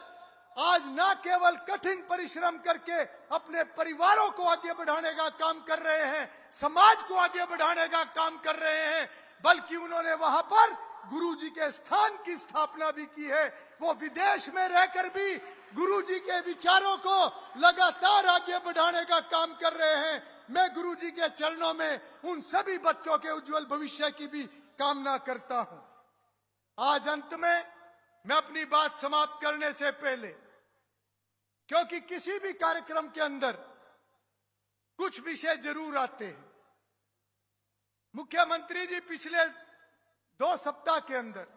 आज न केवल कठिन परिश्रम करके अपने परिवारों को आगे बढ़ाने का काम कर रहे हैं, समाज को आगे बढ़ाने का काम कर रहे हैं, बल्कि उन्होंने वहां पर गुरुजी के स्थान की स्थापना भी की है। वो विदेश में रहकर भी गुरुजी के विचारों को लगातार आगे बढ़ाने का काम कर रहे हैं। मैं गुरुजी के चरणों में उन सभी बच्चों के उज्जवल भविष्य की भी कामना करता हूं। आज अंत में मैं अपनी बात समाप्त करने से पहले, क्योंकि किसी भी कार्यक्रम के अंदर कुछ विषय जरूर आते हैं, मुख्यमंत्री जी पिछले 2 सप्ताह के अंदर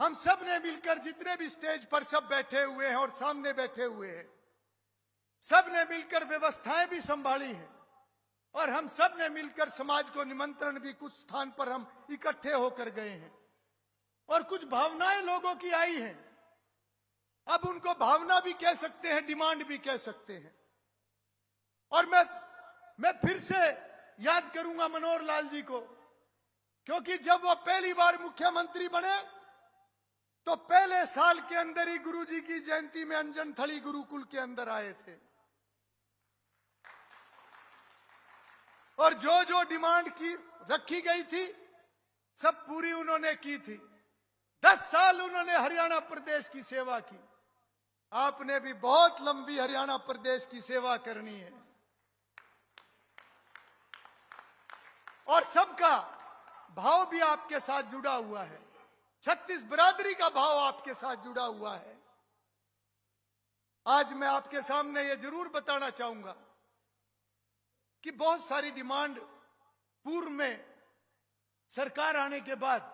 हम सब ने मिलकर, जितने भी स्टेज पर सब बैठे हुए हैं और सामने बैठे हुए हैं, सब ने मिलकर व्यवस्थाएं भी संभाली हैं और हम सब ने मिलकर समाज को निमंत्रण भी कुछ स्थान पर हम इकट्ठे होकर गए हैं और कुछ भावनाएं लोगों की आई हैं। अब उनको भावना भी कह सकते हैं, डिमांड भी कह सकते हैं। और मैं फिर से याद करूंगा मनोहर लाल जी को, क्योंकि जब वो पहली बार मुख्यमंत्री बने तो पहले साल के अंदर ही गुरुजी की जयंती में अंजनथली गुरुकुल के अंदर आए थे और जो डिमांड की रखी गई थी सब पूरी उन्होंने की थी। 10 साल उन्होंने हरियाणा प्रदेश की सेवा की। आपने भी बहुत लंबी हरियाणा प्रदेश की सेवा करनी है और सबका भाव भी आपके साथ जुड़ा हुआ है। 36 बिरादरी का भाव आपके साथ जुड़ा हुआ है। आज मैं आपके सामने ये जरूर बताना चाहूंगा कि बहुत सारी डिमांड पूर्व में सरकार आने के बाद,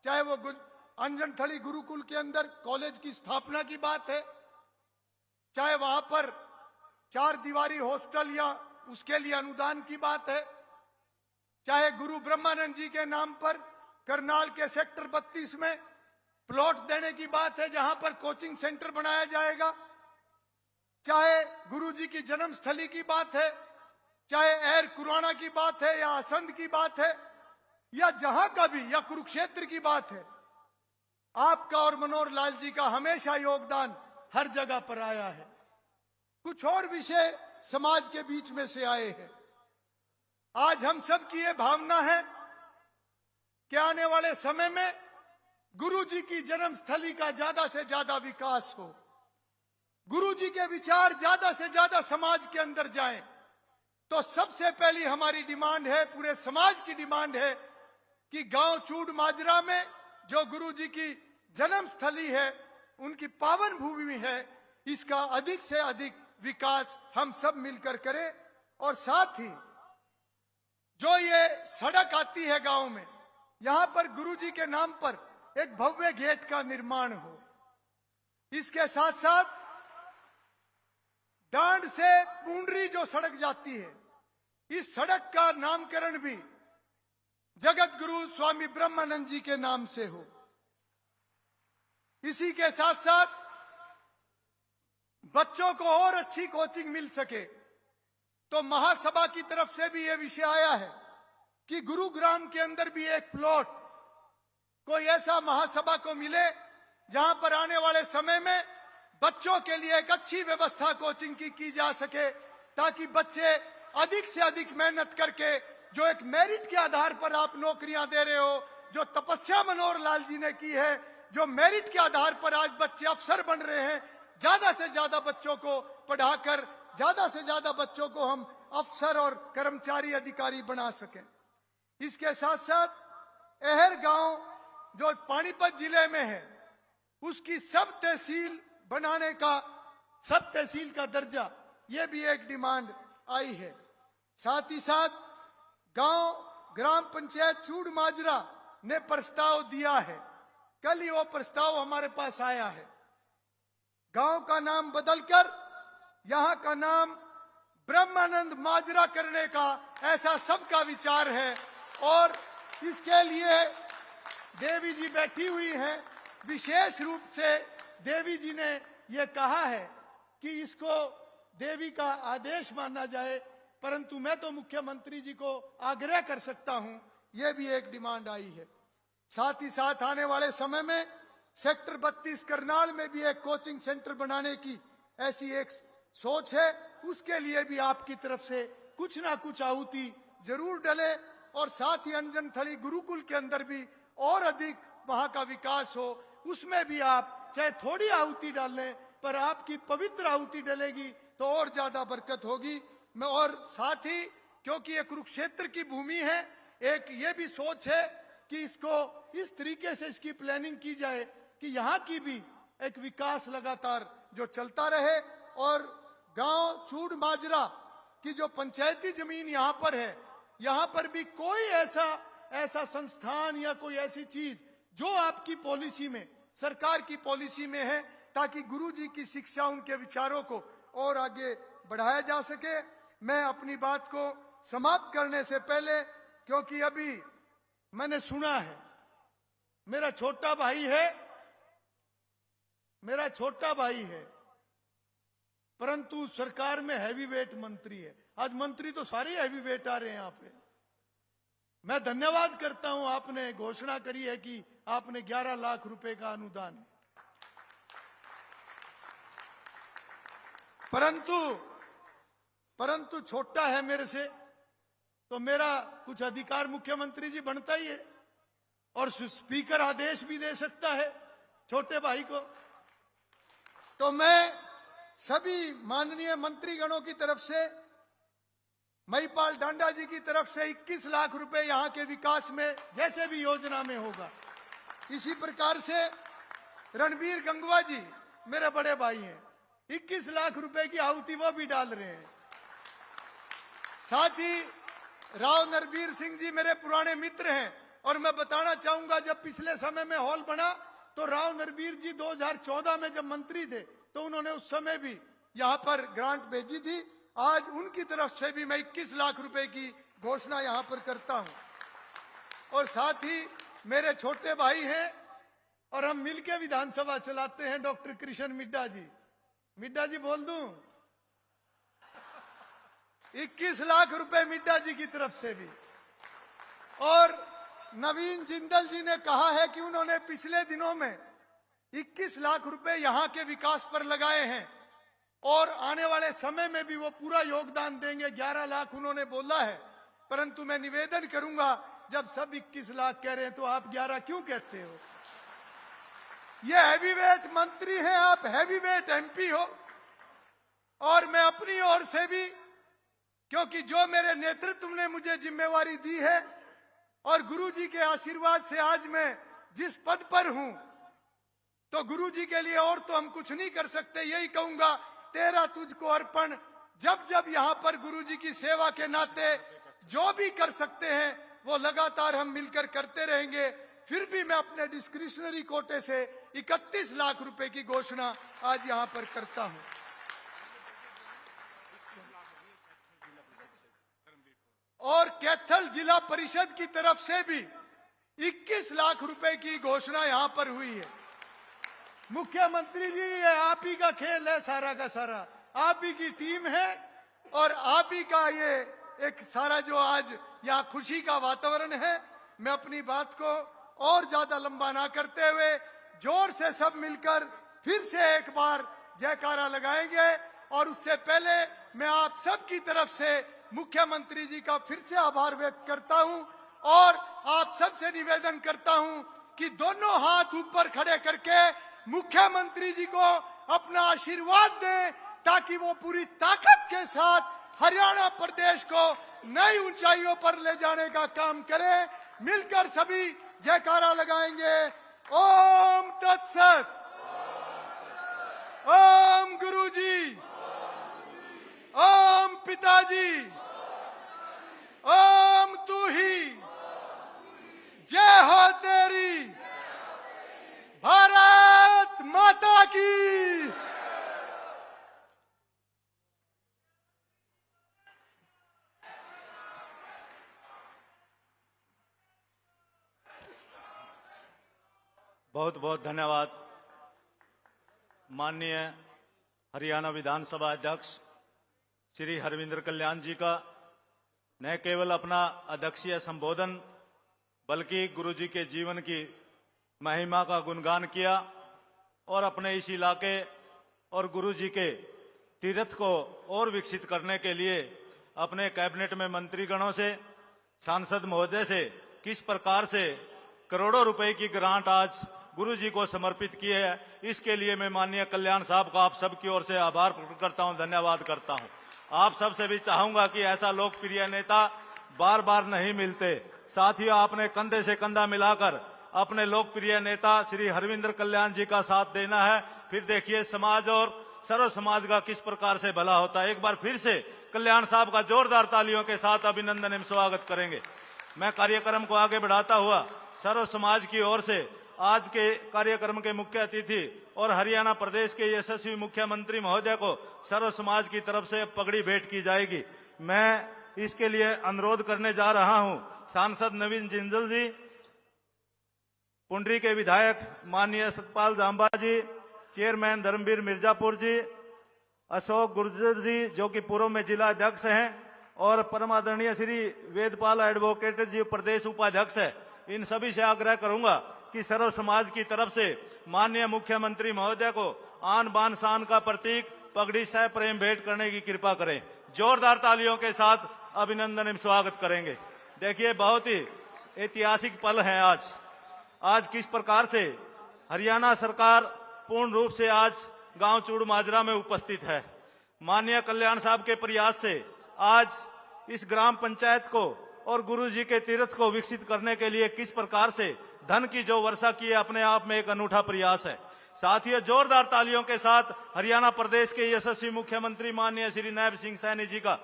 चाहे वो अंजनथली गुरुकुल के अंदर कॉलेज की स्थापना की बात है, चाहे वहां पर 4 दीवारी हॉस्टल या उसके लिए अनुदान की बात है, चाहे गुरु ब्रह्मानंद जी के नाम पर करनाल के सेक्टर 32 में प्लॉट देने की बात है जहां पर कोचिंग सेंटर बनाया जाएगा, चाहे गुरु जी की जन्मस्थली की बात है, चाहे एर कुराना की बात है या असंध की बात है या जहां का भी, या कुरुक्षेत्र की बात है, आपका और मनोहर लाल जी का हमेशा योगदान हर जगह पर आया है। कुछ और विषय समाज के बीच में से आए हैं। आज हम सब की ये भावना है कि आने वाले समय में गुरु जी की जन्मस्थली का ज्यादा से ज्यादा विकास हो, गुरु जी के विचार ज्यादा से ज्यादा समाज के अंदर जाएं। तो सबसे पहली हमारी डिमांड है, पूरे समाज की डिमांड है कि गांव चूड़ माजरा में जो गुरु जी की जन्मस्थली है, उनकी पावन भूमि है, इसका अधिक से अधिक विकास हम सब मिलकर करें। और साथ ही जो ये सड़क आती है गांव में, यहां पर गुरु जी के नाम पर एक भव्य गेट का निर्माण हो। इसके साथ साथ डांड से पूंडरी जो सड़क जाती है, इस सड़क का नामकरण भी जगत गुरु स्वामी ब्रह्मानंद जी के नाम से हो। इसी के साथ साथ बच्चों को और अच्छी कोचिंग मिल सके, तो महासभा की तरफ से भी यह विषय आया है कि गुरुग्राम के अंदर भी एक प्लॉट कोई ऐसा महासभा को मिले जहां पर आने वाले समय में बच्चों के लिए एक अच्छी व्यवस्था कोचिंग की जा सके, ताकि बच्चे अधिक से अधिक मेहनत करके, जो एक मेरिट के आधार पर आप नौकरियां दे रहे हो, जो तपस्या मनोहर लाल जी ने की है, जो मेरिट के आधार पर आज बच्चे अफसर बन रहे हैं, ज्यादा से ज्यादा बच्चों को पढ़ाकर ज्यादा से ज्यादा बच्चों को हम अफसर और कर्मचारी अधिकारी बना सकें। इसके साथ साथ अहर गांव जो पानीपत जिले में है, उसकी सब तहसील बनाने का, सब तहसील का दर्जा, यह भी एक डिमांड आई है। साथ ही साथ गांव ग्राम पंचायत चूड़ माजरा ने प्रस्ताव दिया है, कल ही वो प्रस्ताव हमारे पास आया है। गांव का नाम बदलकर यहां का नाम ब्रह्मानंद माजरा करने का ऐसा सबका विचार है और इसके लिए देवी जी बैठी हुई हैं। विशेष रूप से देवी जी ने यह कहा है कि इसको देवी का आदेश माना जाए, परंतु मैं तो मुख्यमंत्री जी को आग्रह कर सकता हूं, यह भी एक डिमांड आई है। साथ ही साथ आने वाले समय में सेक्टर 32 करनाल में भी एक कोचिंग सेंटर बनाने की ऐसी एक सोच है। उसके लिए भी आपकी तरफ से कुछ ना कुछ आहुति जरूर डले और साथ ही अंजनथली गुरुकुल के अंदर भी और अधिक वहां का विकास हो, उसमें भी आप चाहे थोड़ी आहुति डाल लें, पर आपकी पवित्र आहुति डलेगी तो और ज्यादा बरकत होगी। मैं और साथ ही क्योंकि ये कुरुक्षेत्र की भूमि है, एक ये भी सोच है कि इसको इस तरीके से इसकी प्लानिंग की जाए कि यहाँ की भी एक विकास लगातार जो चलता रहे और गांव चूड़ माजरा की जो पंचायती जमीन यहाँ पर है, यहाँ पर भी कोई ऐसा संस्थान या कोई ऐसी चीज जो आपकी पॉलिसी में, सरकार की पॉलिसी में है, ताकि गुरु जी की शिक्षा, उनके विचारों को और आगे बढ़ाया जा सके। मैं अपनी बात को समाप्त करने से पहले, क्योंकि अभी मैंने सुना है, मेरा छोटा भाई है परंतु सरकार में हैवी वेट मंत्री है। आज मंत्री तो सारे हैवी वेट आ रहे हैं यहाँ पे। मैं धन्यवाद करता हूं, आपने घोषणा करी है कि आपने 11 लाख रुपए का अनुदान, परंतु छोटा है मेरे से, तो मेरा कुछ अधिकार मुख्यमंत्री जी बनता ही है और स्पीकर आदेश भी दे सकता है छोटे भाई को। तो मैं सभी माननीय मंत्रीगणों की तरफ से, महिपाल डांडा जी की तरफ से 21 लाख रुपए यहाँ के विकास में जैसे भी योजना में होगा, इसी प्रकार से रणबीर गंगवा जी मेरे बड़े भाई हैं, 21 लाख रुपए की आहुति वो भी डाल रहे हैं। साथ ही राव नरबीर सिंह जी मेरे पुराने मित्र हैं और मैं बताना चाहूंगा, जब पिछले समय में हॉल बना तो राव नरबीर जी 2014 में जब मंत्री थे तो उन्होंने उस समय भी यहाँ पर ग्रांट भेजी थी। आज उनकी तरफ से भी मैं 21 लाख रुपए की घोषणा यहाँ पर करता हूं। और साथ ही मेरे छोटे भाई हैं और हम मिलके विधानसभा चलाते हैं, डॉक्टर कृष्ण मिड्डा जी। मिड्डा जी बोल दूं? 21 लाख रुपए मिड्डा जी की तरफ से भी। और नवीन जिंदल जी ने कहा है कि उन्होंने पिछले दिनों में 21 लाख रुपए यहाँ के विकास पर लगाए हैं और आने वाले समय में भी वो पूरा योगदान देंगे। 11 लाख उन्होंने बोला है, परंतु मैं निवेदन करूंगा, जब सब 21 लाख कह रहे हैं तो आप 11 क्यों कहते हो? ये हैवीवेट मंत्री हैं, आप हैवीवेट एमपी हो। और मैं अपनी ओर से भी, क्योंकि जो मेरे नेतृत्व ने मुझे जिम्मेवारी दी है और गुरुजी के आशीर्वाद से आज मैं जिस पद पर हूं, तो गुरुजी के लिए और तो हम कुछ नहीं कर सकते। यही कहूंगा, तेरा तुझको अर्पण। जब जब यहाँ पर गुरुजी की सेवा के नाते जो भी कर सकते हैं वो लगातार हम मिलकर करते रहेंगे। फिर भी मैं अपने डिस्क्रिशनरी कोटे से 31 लाख रुपए की घोषणा आज यहाँ पर करता हूं। और कैथल जिला परिषद की तरफ से भी 21 लाख रुपए की घोषणा यहाँ पर हुई है। मुख्यमंत्री जी, ये आप ही का खेल है, सारा का सारा आप ही की टीम है और आप ही का ये एक सारा जो आज यहाँ खुशी का वातावरण है। मैं अपनी बात को और ज्यादा लंबा ना करते हुए जोर से सब मिलकर फिर से एक बार जयकारा लगाएंगे। और उससे पहले मैं आप सब की तरफ से मुख्यमंत्री जी का फिर से आभार व्यक्त करता हूं और आप सबसे निवेदन करता हूं कि दोनों हाथ ऊपर खड़े करके मुख्यमंत्री जी को अपना आशीर्वाद दें, ताकि वो पूरी ताकत के साथ हरियाणा प्रदेश को नई ऊंचाइयों पर ले जाने का काम करें। मिलकर सभी जयकारा लगाएंगे। ओम तत्सत। ओम गुरुजी। ओम पिताजी। ओम तू ही। जय हो तेरी। भारत माता की। बहुत बहुत धन्यवाद माननीय हरियाणा विधानसभा अध्यक्ष श्री हरविंद्र कल्याण जी का। न केवल अपना अध्यक्षीय संबोधन बल्कि गुरुजी के जीवन की महिमा का गुणगान किया और अपने इस इलाके और गुरुजी के तीर्थ को और विकसित करने के लिए अपने कैबिनेट में मंत्रीगणों से, सांसद महोदय से किस प्रकार से करोड़ों रुपए की ग्रांट आज गुरुजी को समर्पित की है, इसके लिए मैं माननीय कल्याण साहब का आप सबकी ओर से आभार प्रकट करता हूं, धन्यवाद करता हूं। आप सबसे भी चाहूंगा कि ऐसा लोकप्रिय नेता बार बार नहीं मिलते। साथियों, आपने कंधे से कंधा मिलाकर अपने लोकप्रिय नेता श्री हरविंद्र कल्याण जी का साथ देना है। फिर देखिए समाज और सर्व समाज का किस प्रकार से भला होता है। एक बार फिर से कल्याण साहब का जोरदार तालियों के साथ अभिनंदन एवं स्वागत करेंगे। मैं कार्यक्रम को आगे बढ़ाता हुआ सर्व समाज की ओर से आज के कार्यक्रम के मुख्य अतिथि और हरियाणा प्रदेश के यशस्वी मुख्यमंत्री महोदय को सर्व समाज की तरफ से पगड़ी भेंट की जाएगी। मैं इसके लिए अनुरोध करने जा रहा हूं सांसद नवीन जिंदल जी, पुंडरी के विधायक माननीय सतपाल जांबा जी, चेयरमैन धर्मवीर मिर्जापुर जी, अशोक गुर्जर जी जो कि पूर्व में जिला अध्यक्ष हैं, और परम आदरणीय श्री वेदपाल एडवोकेट जी प्रदेश उपाध्यक्ष है। इन सभी से आग्रह करूंगा कि सर्व समाज की तरफ से माननीय मुख्यमंत्री महोदय को आन बान शान का प्रतीक पगड़ी सह प्रेम भेंट करने की कृपा करें। जोरदार तालियों के साथ अभिनंदन एवं स्वागत करेंगे। देखिए, बहुत ही ऐतिहासिक पल है आज किस प्रकार से हरियाणा सरकार पूर्ण रूप से आज गांव चूड़ माजरा में उपस्थित है। माननीय कल्याण साहब के प्रयास से आज इस ग्राम पंचायत को और गुरु जी के तीर्थ को विकसित करने के लिए किस प्रकार से धन की जो वर्षा की है, अपने आप में एक अनूठा प्रयास है। साथियों, जोरदार तालियों के साथ हरियाणा प्रदेश के यशस्वी मुख्यमंत्री माननीय श्री नायब सिंह सैनी जी का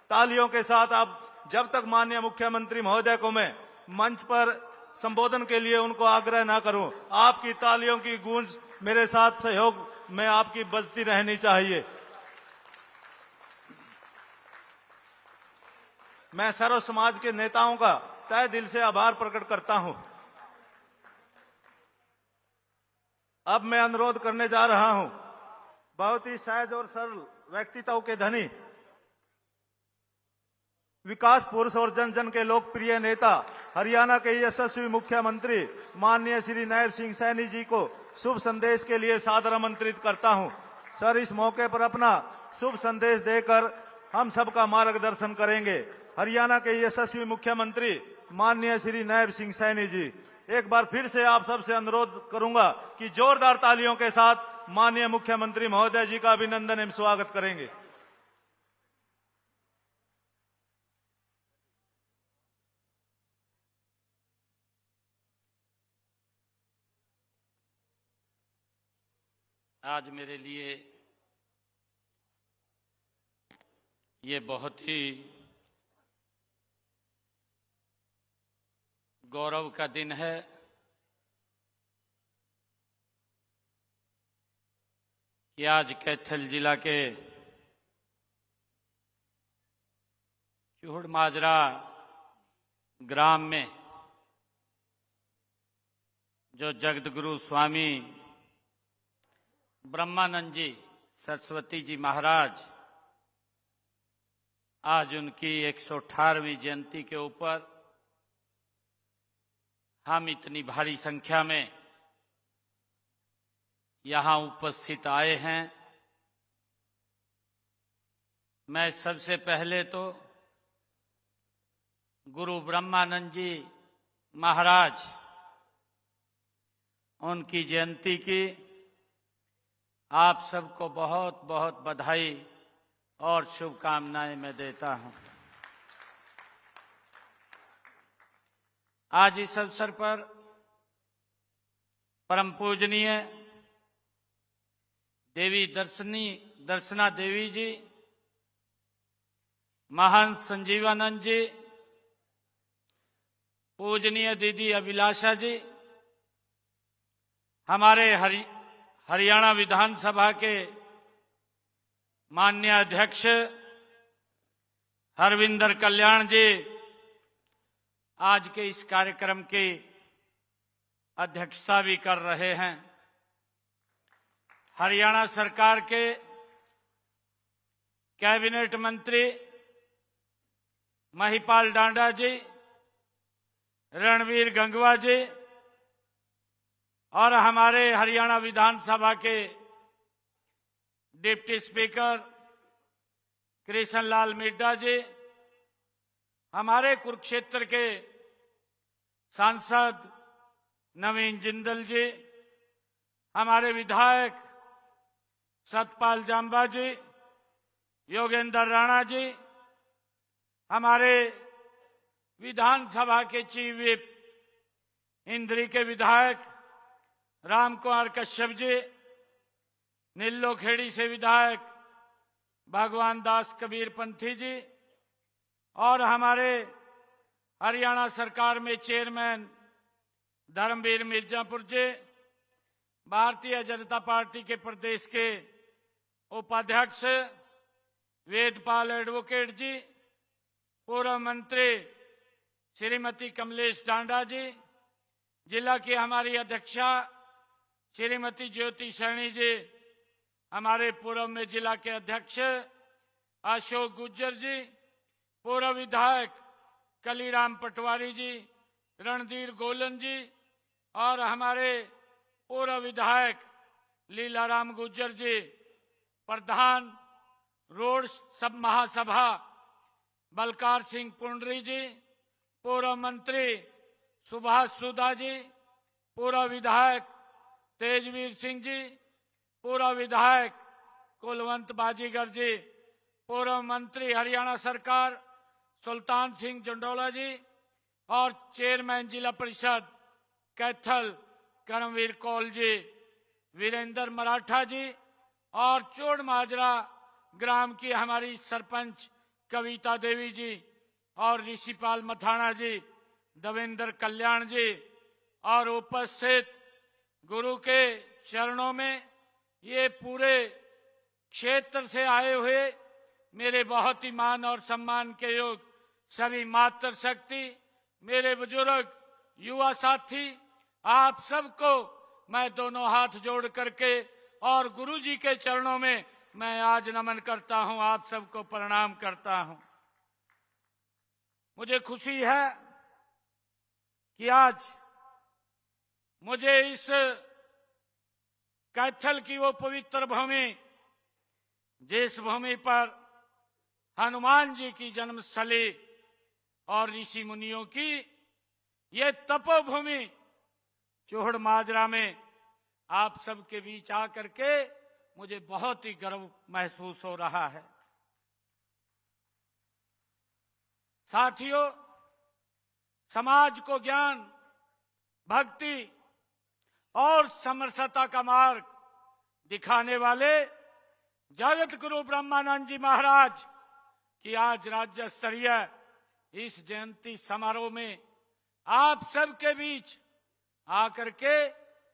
तालियों के साथ आप जब तक माननीय मुख्यमंत्री महोदय को मैं मंच पर संबोधन के लिए उनको आग्रह ना करूं, आपकी तालियों की गूंज मेरे साथ सहयोग में आपकी बजती रहनी चाहिए। मैं सर्व समाज के नेताओं का तहे दिल से आभार प्रकट करता हूं। अब मैं अनुरोध करने जा रहा हूं बहुत ही सहज और सरल व्यक्तित्व के धनी, विकास पुरुष और जन जन के लोकप्रिय नेता, हरियाणा के यशस्वी मुख्यमंत्री माननीय श्री नायब सिंह सैनी जी को शुभ संदेश के लिए सादर आमंत्रित करता हूं। सर, इस मौके पर अपना शुभ संदेश देकर हम सबका मार्गदर्शन करेंगे। हरियाणा के यशस्वी मुख्यमंत्री माननीय श्री नायब सिंह सैनी जी, एक बार फिर से आप सबसे अनुरोध करूंगा कि जोरदार तालियों के साथ माननीय मुख्यमंत्री महोदय जी का अभिनंदन एवं स्वागत करेंगे। आज मेरे लिए ये बहुत ही गौरव का दिन है कि आज कैथल जिला के चूड़ माजरा ग्राम में जो जगतगुरु स्वामी ब्रह्मानंद जी सरस्वती जी महाराज, आज उनकी 118वीं जयंती के ऊपर हम इतनी भारी संख्या में यहां उपस्थित आए हैं। मैं सबसे पहले तो गुरु ब्रह्मानंद जी महाराज उनकी जयंती की आप सबको बहुत बहुत बधाई और शुभकामनाएं मैं देता हूं। आज इस अवसर पर परम पूजनीय देवी दर्शना देवी जी, महंत संजीवानंद जी, पूजनीय दीदी अभिलाषा जी, हमारे हरियाणा विधानसभा के माननीय अध्यक्ष हरविंदर कल्याण जी आज के इस कार्यक्रम की अध्यक्षता भी कर रहे हैं। हरियाणा सरकार के कैबिनेट मंत्री महिपाल डांडा जी, रणवीर गंगवा जी और हमारे हरियाणा विधानसभा के डिप्टी स्पीकर कृष्ण लाल मिड्डा जी, हमारे कुरुक्षेत्र के सांसद नवीन जिंदल जी, हमारे विधायक सतपाल जांबा जी, योगेंद्र राणा जी, हमारे विधानसभा के चीफ व्हिप इंद्री के विधायक राम कुमार कश्यप जी, नीलो खेड़ी से विधायक भगवान दास कबीर पंथी जी और हमारे हरियाणा सरकार में चेयरमैन धर्मवीर मिर्जापुर जी, भारतीय जनता पार्टी के प्रदेश के उपाध्यक्ष वेदपाल एडवोकेट जी, पूर्व मंत्री श्रीमती कमलेश डांडा जी, जिला की हमारी अध्यक्षा श्रीमती ज्योति सैनी जी, हमारे पूर्व में जिला के अध्यक्ष अशोक गुज्जर जी, पूर्व विधायक कलीराम पटवारी जी, रणधीर गोलन जी और हमारे पूर्व विधायक लीलाराम गुज्जर जी, प्रधान रोड सब महासभा बलकार सिंह पुंडरी जी, पूर्व मंत्री सुभाष सुधा जी, पूर्व विधायक तेजवीर सिंह जी, पूर्व विधायक कुलवंत बाजीगर जी, पूर्व मंत्री हरियाणा सरकार सुल्तान सिंह जंडोला जी और चेयरमैन जिला परिषद कैथल करमवीर कौल जी, वीरेंद्र मराठा जी और चोड़ माजरा ग्राम की हमारी सरपंच कविता देवी जी और ऋषिपाल मथाना जी, देवेंद्र कल्याण जी और उपस्थित गुरु के चरणों में ये पूरे क्षेत्र से आए हुए मेरे बहुत ही मान और सम्मान के योग सभी मातृशक्ति, मेरे बुजुर्ग, युवा साथी, आप सबको मैं दोनों हाथ जोड़ करके और गुरु जी के चरणों में मैं आज नमन करता हूं, आप सबको प्रणाम करता हूं। मुझे खुशी है कि आज मुझे इस कैथल की वो पवित्र भूमि, जिस भूमि पर हनुमान जी की जन्मस्थली और ऋषि मुनियों की ये तपोभूमि चोहड़ माजरा में आप सबके बीच आकर के मुझे बहुत ही गर्व महसूस हो रहा है। साथियों, समाज को ज्ञान, भक्ति और समरसता का मार्ग दिखाने वाले जगत गुरु ब्रह्मानंद जी महाराज की आज राज्य स्तरीय इस जयंती समारोह में आप सबके बीच आकर के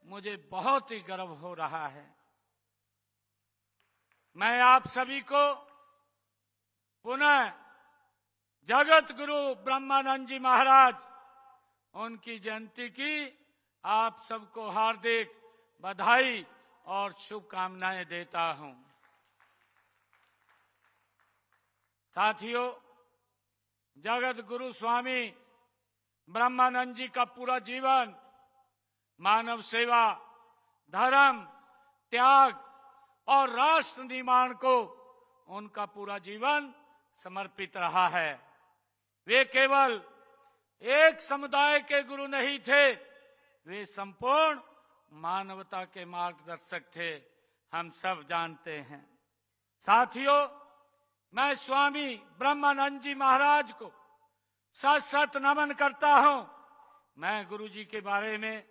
मुझे बहुत ही गर्व हो रहा है। मैं आप सभी को पुनः जगत गुरु ब्रह्मानंद जी महाराज उनकी जयंती की आप सबको हार्दिक बधाई और शुभकामनाएं देता हूं। साथियों, जगत गुरु स्वामी ब्रह्मानंद जी का पूरा जीवन मानव सेवा, धर्म, त्याग और राष्ट्र निर्माण को उनका पूरा जीवन समर्पित रहा है। वे केवल एक समुदाय के गुरु नहीं थे, वे संपूर्ण मानवता के मार्गदर्शक थे, हम सब जानते हैं। साथियों, मैं स्वामी ब्रह्मानंद जी महाराज को सत सत नमन करता हूं। मैं गुरु जी के बारे में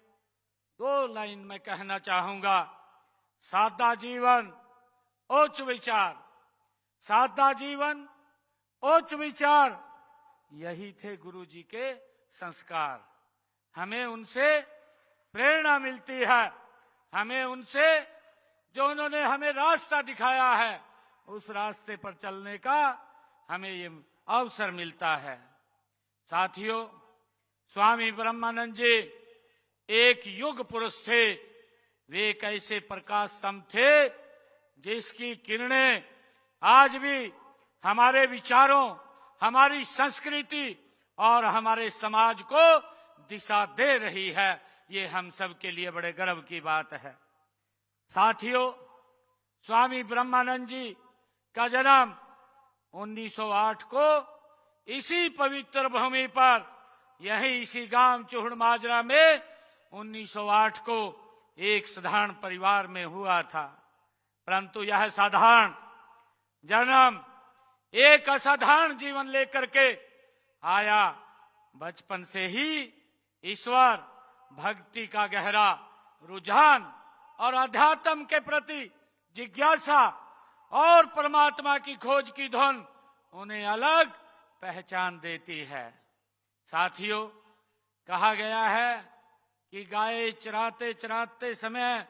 2 लाइन में कहना चाहूंगा। सादा जीवन, उच्च विचार। सादा जीवन, उच्च विचार, यही थे गुरु जी के संस्कार। हमें उनसे प्रेरणा मिलती है, हमें उनसे जो उन्होंने हमें रास्ता दिखाया है उस रास्ते पर चलने का हमें ये अवसर मिलता है। साथियों, स्वामी ब्रह्मानंद जी एक युग पुरुष थे। वे एक ऐसे प्रकाश स्तंभ थे जिसकी किरणें आज भी हमारे विचारों, हमारी संस्कृति और हमारे समाज को दिशा दे रही है। ये हम सब के लिए बड़े गर्व की बात है। साथियों, स्वामी ब्रह्मानंद जी का जन्म 1908 को इसी पवित्र भूमि पर, यही इसी गांव चोहड़ माजरा में 1908 को एक साधारण परिवार में हुआ था। परंतु यह साधारण जन्म एक असाधारण जीवन लेकर के आया। बचपन से ही ईश्वर भक्ति का गहरा रुझान और अध्यात्म के प्रति जिज्ञासा और परमात्मा की खोज की धुन उन्हें अलग पहचान देती है। साथियों, कहा गया है कि गाय चराते चराते समय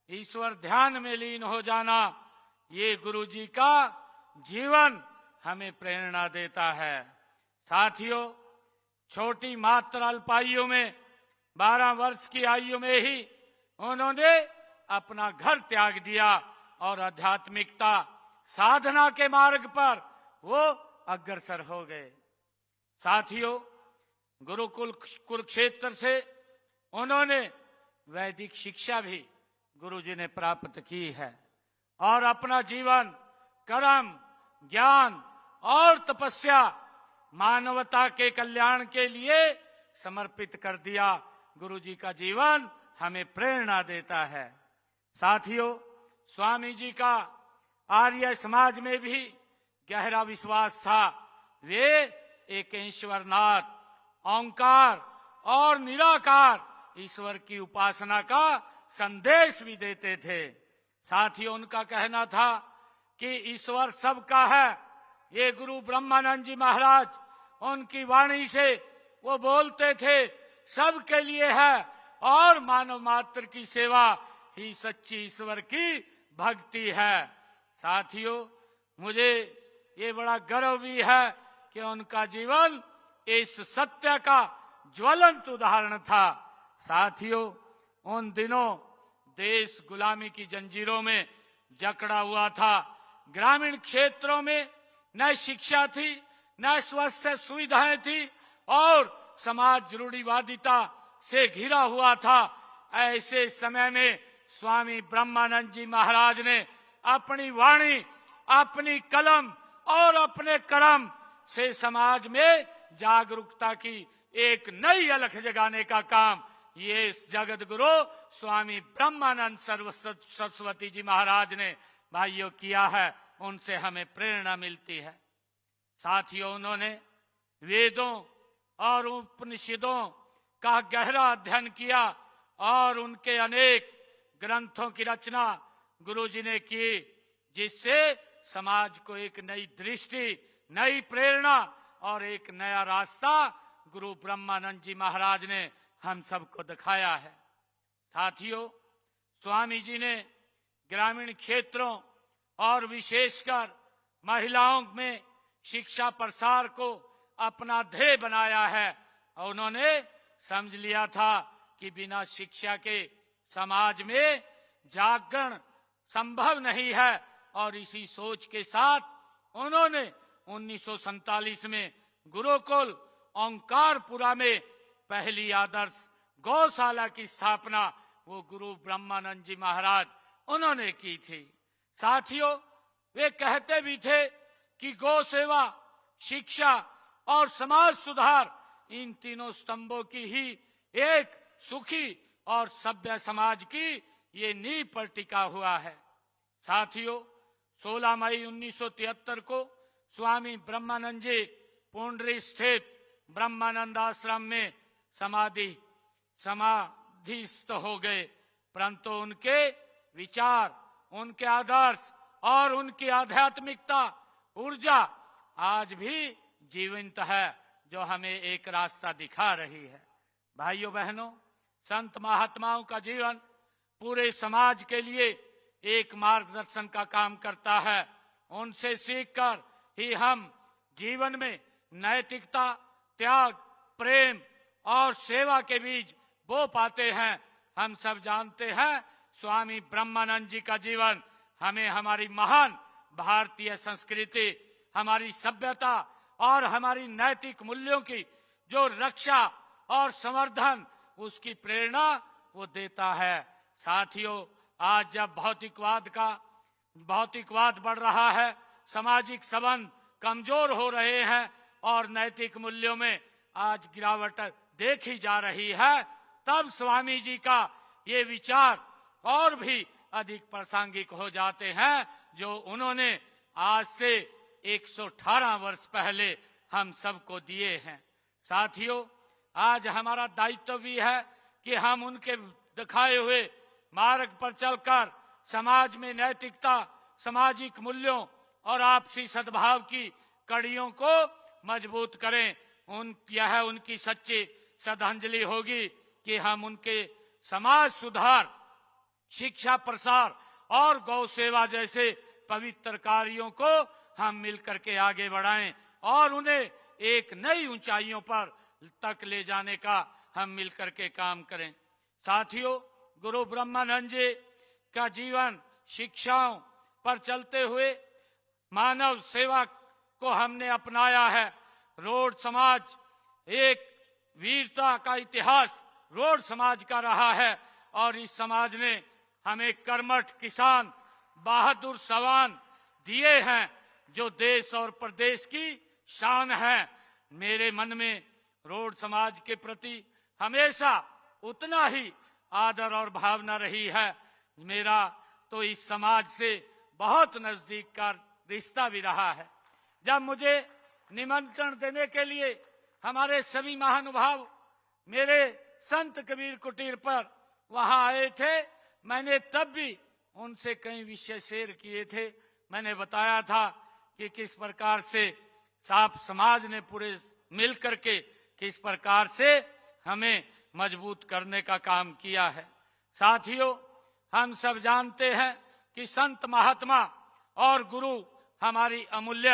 ईश्वर ध्यान में लीन हो जाना, ये गुरु जी का जीवन हमें प्रेरणा देता है। साथियों, छोटी मात्र अल्पायु में 12 वर्ष की आयु में ही उन्होंने अपना घर त्याग दिया और आध्यात्मिकता साधना के मार्ग पर वो अग्रसर हो गए। साथियों, गुरुकुल कुरुक्षेत्र से उन्होंने वैदिक शिक्षा भी गुरुजी ने प्राप्त की है और अपना जीवन कर्म, ज्ञान और तपस्या मानवता के कल्याण के लिए समर्पित कर दिया। गुरुजी का जीवन हमें प्रेरणा देता है। साथियों, स्वामी जी का आर्य समाज में भी गहरा विश्वास था। वे एक ईश्वरनाथ, ओंकार और निराकार ईश्वर की उपासना का संदेश भी देते थे। साथ ही उनका कहना था कि ईश्वर सबका है। ये गुरु ब्रह्मानंद जी महाराज, उनकी वाणी से वो बोलते थे सबके लिए है और मानव मात्र की सेवा ही सच्ची ईश्वर की भक्ति है। साथियों, मुझे ये बड़ा गर्व भी है कि उनका जीवन इस सत्य का ज्वलंत उदाहरण था। साथियों, उन दिनों देश गुलामी की जंजीरों में जकड़ा हुआ था। ग्रामीण क्षेत्रों में न शिक्षा थी, न स्वास्थ्य सुविधाएं थी और समाज रूढ़िवादिता से घिरा हुआ था। ऐसे समय में स्वामी ब्रह्मानंद जी महाराज ने अपनी वाणी, अपनी कलम और अपने कर्म से समाज में जागरूकता की एक नई अलख जगाने का काम ये जगत गुरु स्वामी ब्रह्मानंद सरस्वती जी महाराज ने भाइयों किया है। उनसे हमें प्रेरणा मिलती है। साथियों, उन्होंने वेदों और उपनिषदों का गहरा अध्ययन किया और उनके अनेक ग्रंथों की रचना गुरु जी ने की, जिससे समाज को एक नई दृष्टि, नई प्रेरणा और एक नया रास्ता गुरु ब्रह्मानंद जी महाराज ने हम सबको दिखाया है। साथियों, स्वामी जी ने ग्रामीण क्षेत्रों और विशेषकर महिलाओं में शिक्षा प्रसार को अपना ध्येय बनाया है और उन्होंने समझ लिया था कि बिना शिक्षा के समाज में जागरण संभव नहीं है और इसी सोच के साथ उन्होंने 1947 में गुरुकुल ओंकारपुरा में पहली आदर्श गौशाला की स्थापना वो गुरु ब्रह्मानंद जी महाराज उन्होंने की थी। साथियों, वे कहते भी थे कि गौ सेवा, शिक्षा और समाज सुधार इन तीनों स्तंभों की ही एक सुखी और सभ्य समाज की ये नींव पर टिका हुआ है। साथियों, 16 मई 1973 को स्वामी ब्रह्मानंद जी पुंडरी स्थित ब्रह्मानंद आश्रम में समाधिस्थ हो गए, परंतु उनके विचार, उनके आदर्श और उनकी आध्यात्मिकता ऊर्जा आज भी जीवंत है, जो हमें एक रास्ता दिखा रही है। भाइयों बहनों, संत महात्माओं का जीवन पूरे समाज के लिए एक मार्गदर्शन का काम करता है। उनसे सीखकर ही हम जीवन में नैतिकता, त्याग, प्रेम और सेवा के बीज बो पाते हैं। हम सब जानते हैं स्वामी ब्रह्मानंद जी का जीवन हमें हमारी महान भारतीय संस्कृति, हमारी सभ्यता और हमारी नैतिक मूल्यों की जो रक्षा और संवर्धन, उसकी प्रेरणा वो देता है। साथियों, आज जब भौतिकवाद बढ़ रहा है, सामाजिक संबंध कमजोर हो रहे हैं और नैतिक मूल्यों में आज गिरावट देखी जा रही है, तब स्वामी जी का ये विचार और भी अधिक प्रासंगिक हो जाते हैं, जो उन्होंने आज से 118 वर्ष पहले हम सबको दिए हैं। साथियों, आज हमारा दायित्व भी है कि हम उनके दिखाए हुए मार्ग पर चलकर समाज में नैतिकता, सामाजिक मूल्यों और आपसी सद्भाव की कड़ियों को मजबूत करें। यह उनकी सच्ची श्रद्धांजलि होगी कि हम उनके समाज सुधार, शिक्षा प्रसार और गौ सेवा जैसे पवित्र कार्यों को हम मिलकर के आगे बढ़ाएं और उन्हें एक नई ऊंचाइयों पर तक ले जाने का हम मिलकर के काम करें। साथियों, गुरु ब्रह्मानंद जी का जीवन शिक्षाओं पर चलते हुए मानव सेवा को हमने अपनाया है। रोड समाज एक वीरता का इतिहास रोड समाज का रहा है और इस समाज ने हमें कर्मठ किसान, बहादुर सवान दिए हैं, जो देश और प्रदेश की शान है। मेरे मन में रोड समाज के प्रति हमेशा उतना ही आदर और भावना रही है। मेरा तो इस समाज से बहुत नजदीक का रिश्ता भी रहा है। जब मुझे निमंत्रण देने के लिए हमारे सभी महानुभाव मेरे संत कबीर कुटीर पर वहां आए थे, मैंने तब भी उनसे कई विषय शेयर किए थे। मैंने बताया था कि किस प्रकार से साफ समाज ने पूरे मिल करके किस प्रकार से हमें मजबूत करने का काम किया है। साथियों, हम सब जानते हैं कि संत महात्मा और गुरु हमारी अमूल्य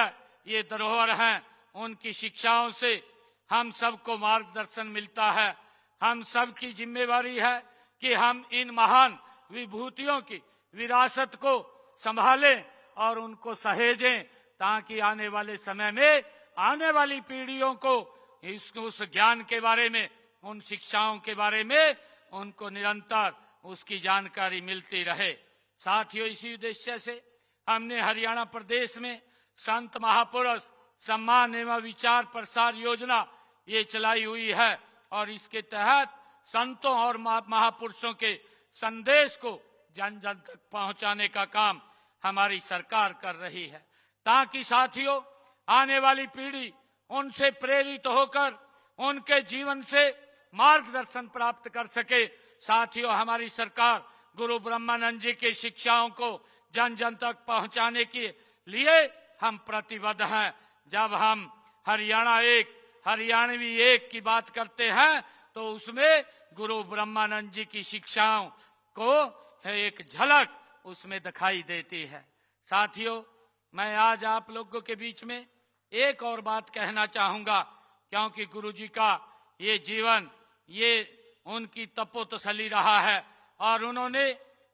ये धरोहर हैं। उनकी शिक्षाओं से हम सबको मार्गदर्शन मिलता है। हम सब की जिम्मेवारी है कि हम इन महान विभूतियों की विरासत को संभालें और उनको सहेजें, ताकि आने वाले समय में आने वाली पीढ़ियों को उस ज्ञान के बारे में, उन शिक्षाओं के बारे में उनको निरंतर उसकी जानकारी मिलती रहे। साथियों, इसी उद्देश्य से हमने हरियाणा प्रदेश में संत महापुरुष सम्मान एवं विचार प्रसार योजना ये चलाई हुई है और इसके तहत संतों और महापुरुषों के संदेश को जन जन तक पहुंचाने का काम हमारी सरकार कर रही है, ताकि साथियों आने वाली पीढ़ी उनसे प्रेरित होकर उनके जीवन से मार्गदर्शन प्राप्त कर सके। साथियों, हमारी सरकार गुरु ब्रह्मानंद जी की शिक्षाओं को जन जन तक पहुंचाने के लिए हम प्रतिबद्ध हैं। जब हम हरियाणवी एक की बात करते हैं तो उसमें गुरु ब्रह्मानंद जी की शिक्षाओं को एक झलक उसमें दिखाई देती है। साथियों, मैं आज आप लोगों के बीच में एक और बात कहना चाहूंगा, क्योंकि गुरु जी का ये जीवन ये उनकी तपोतसली रहा है और उन्होंने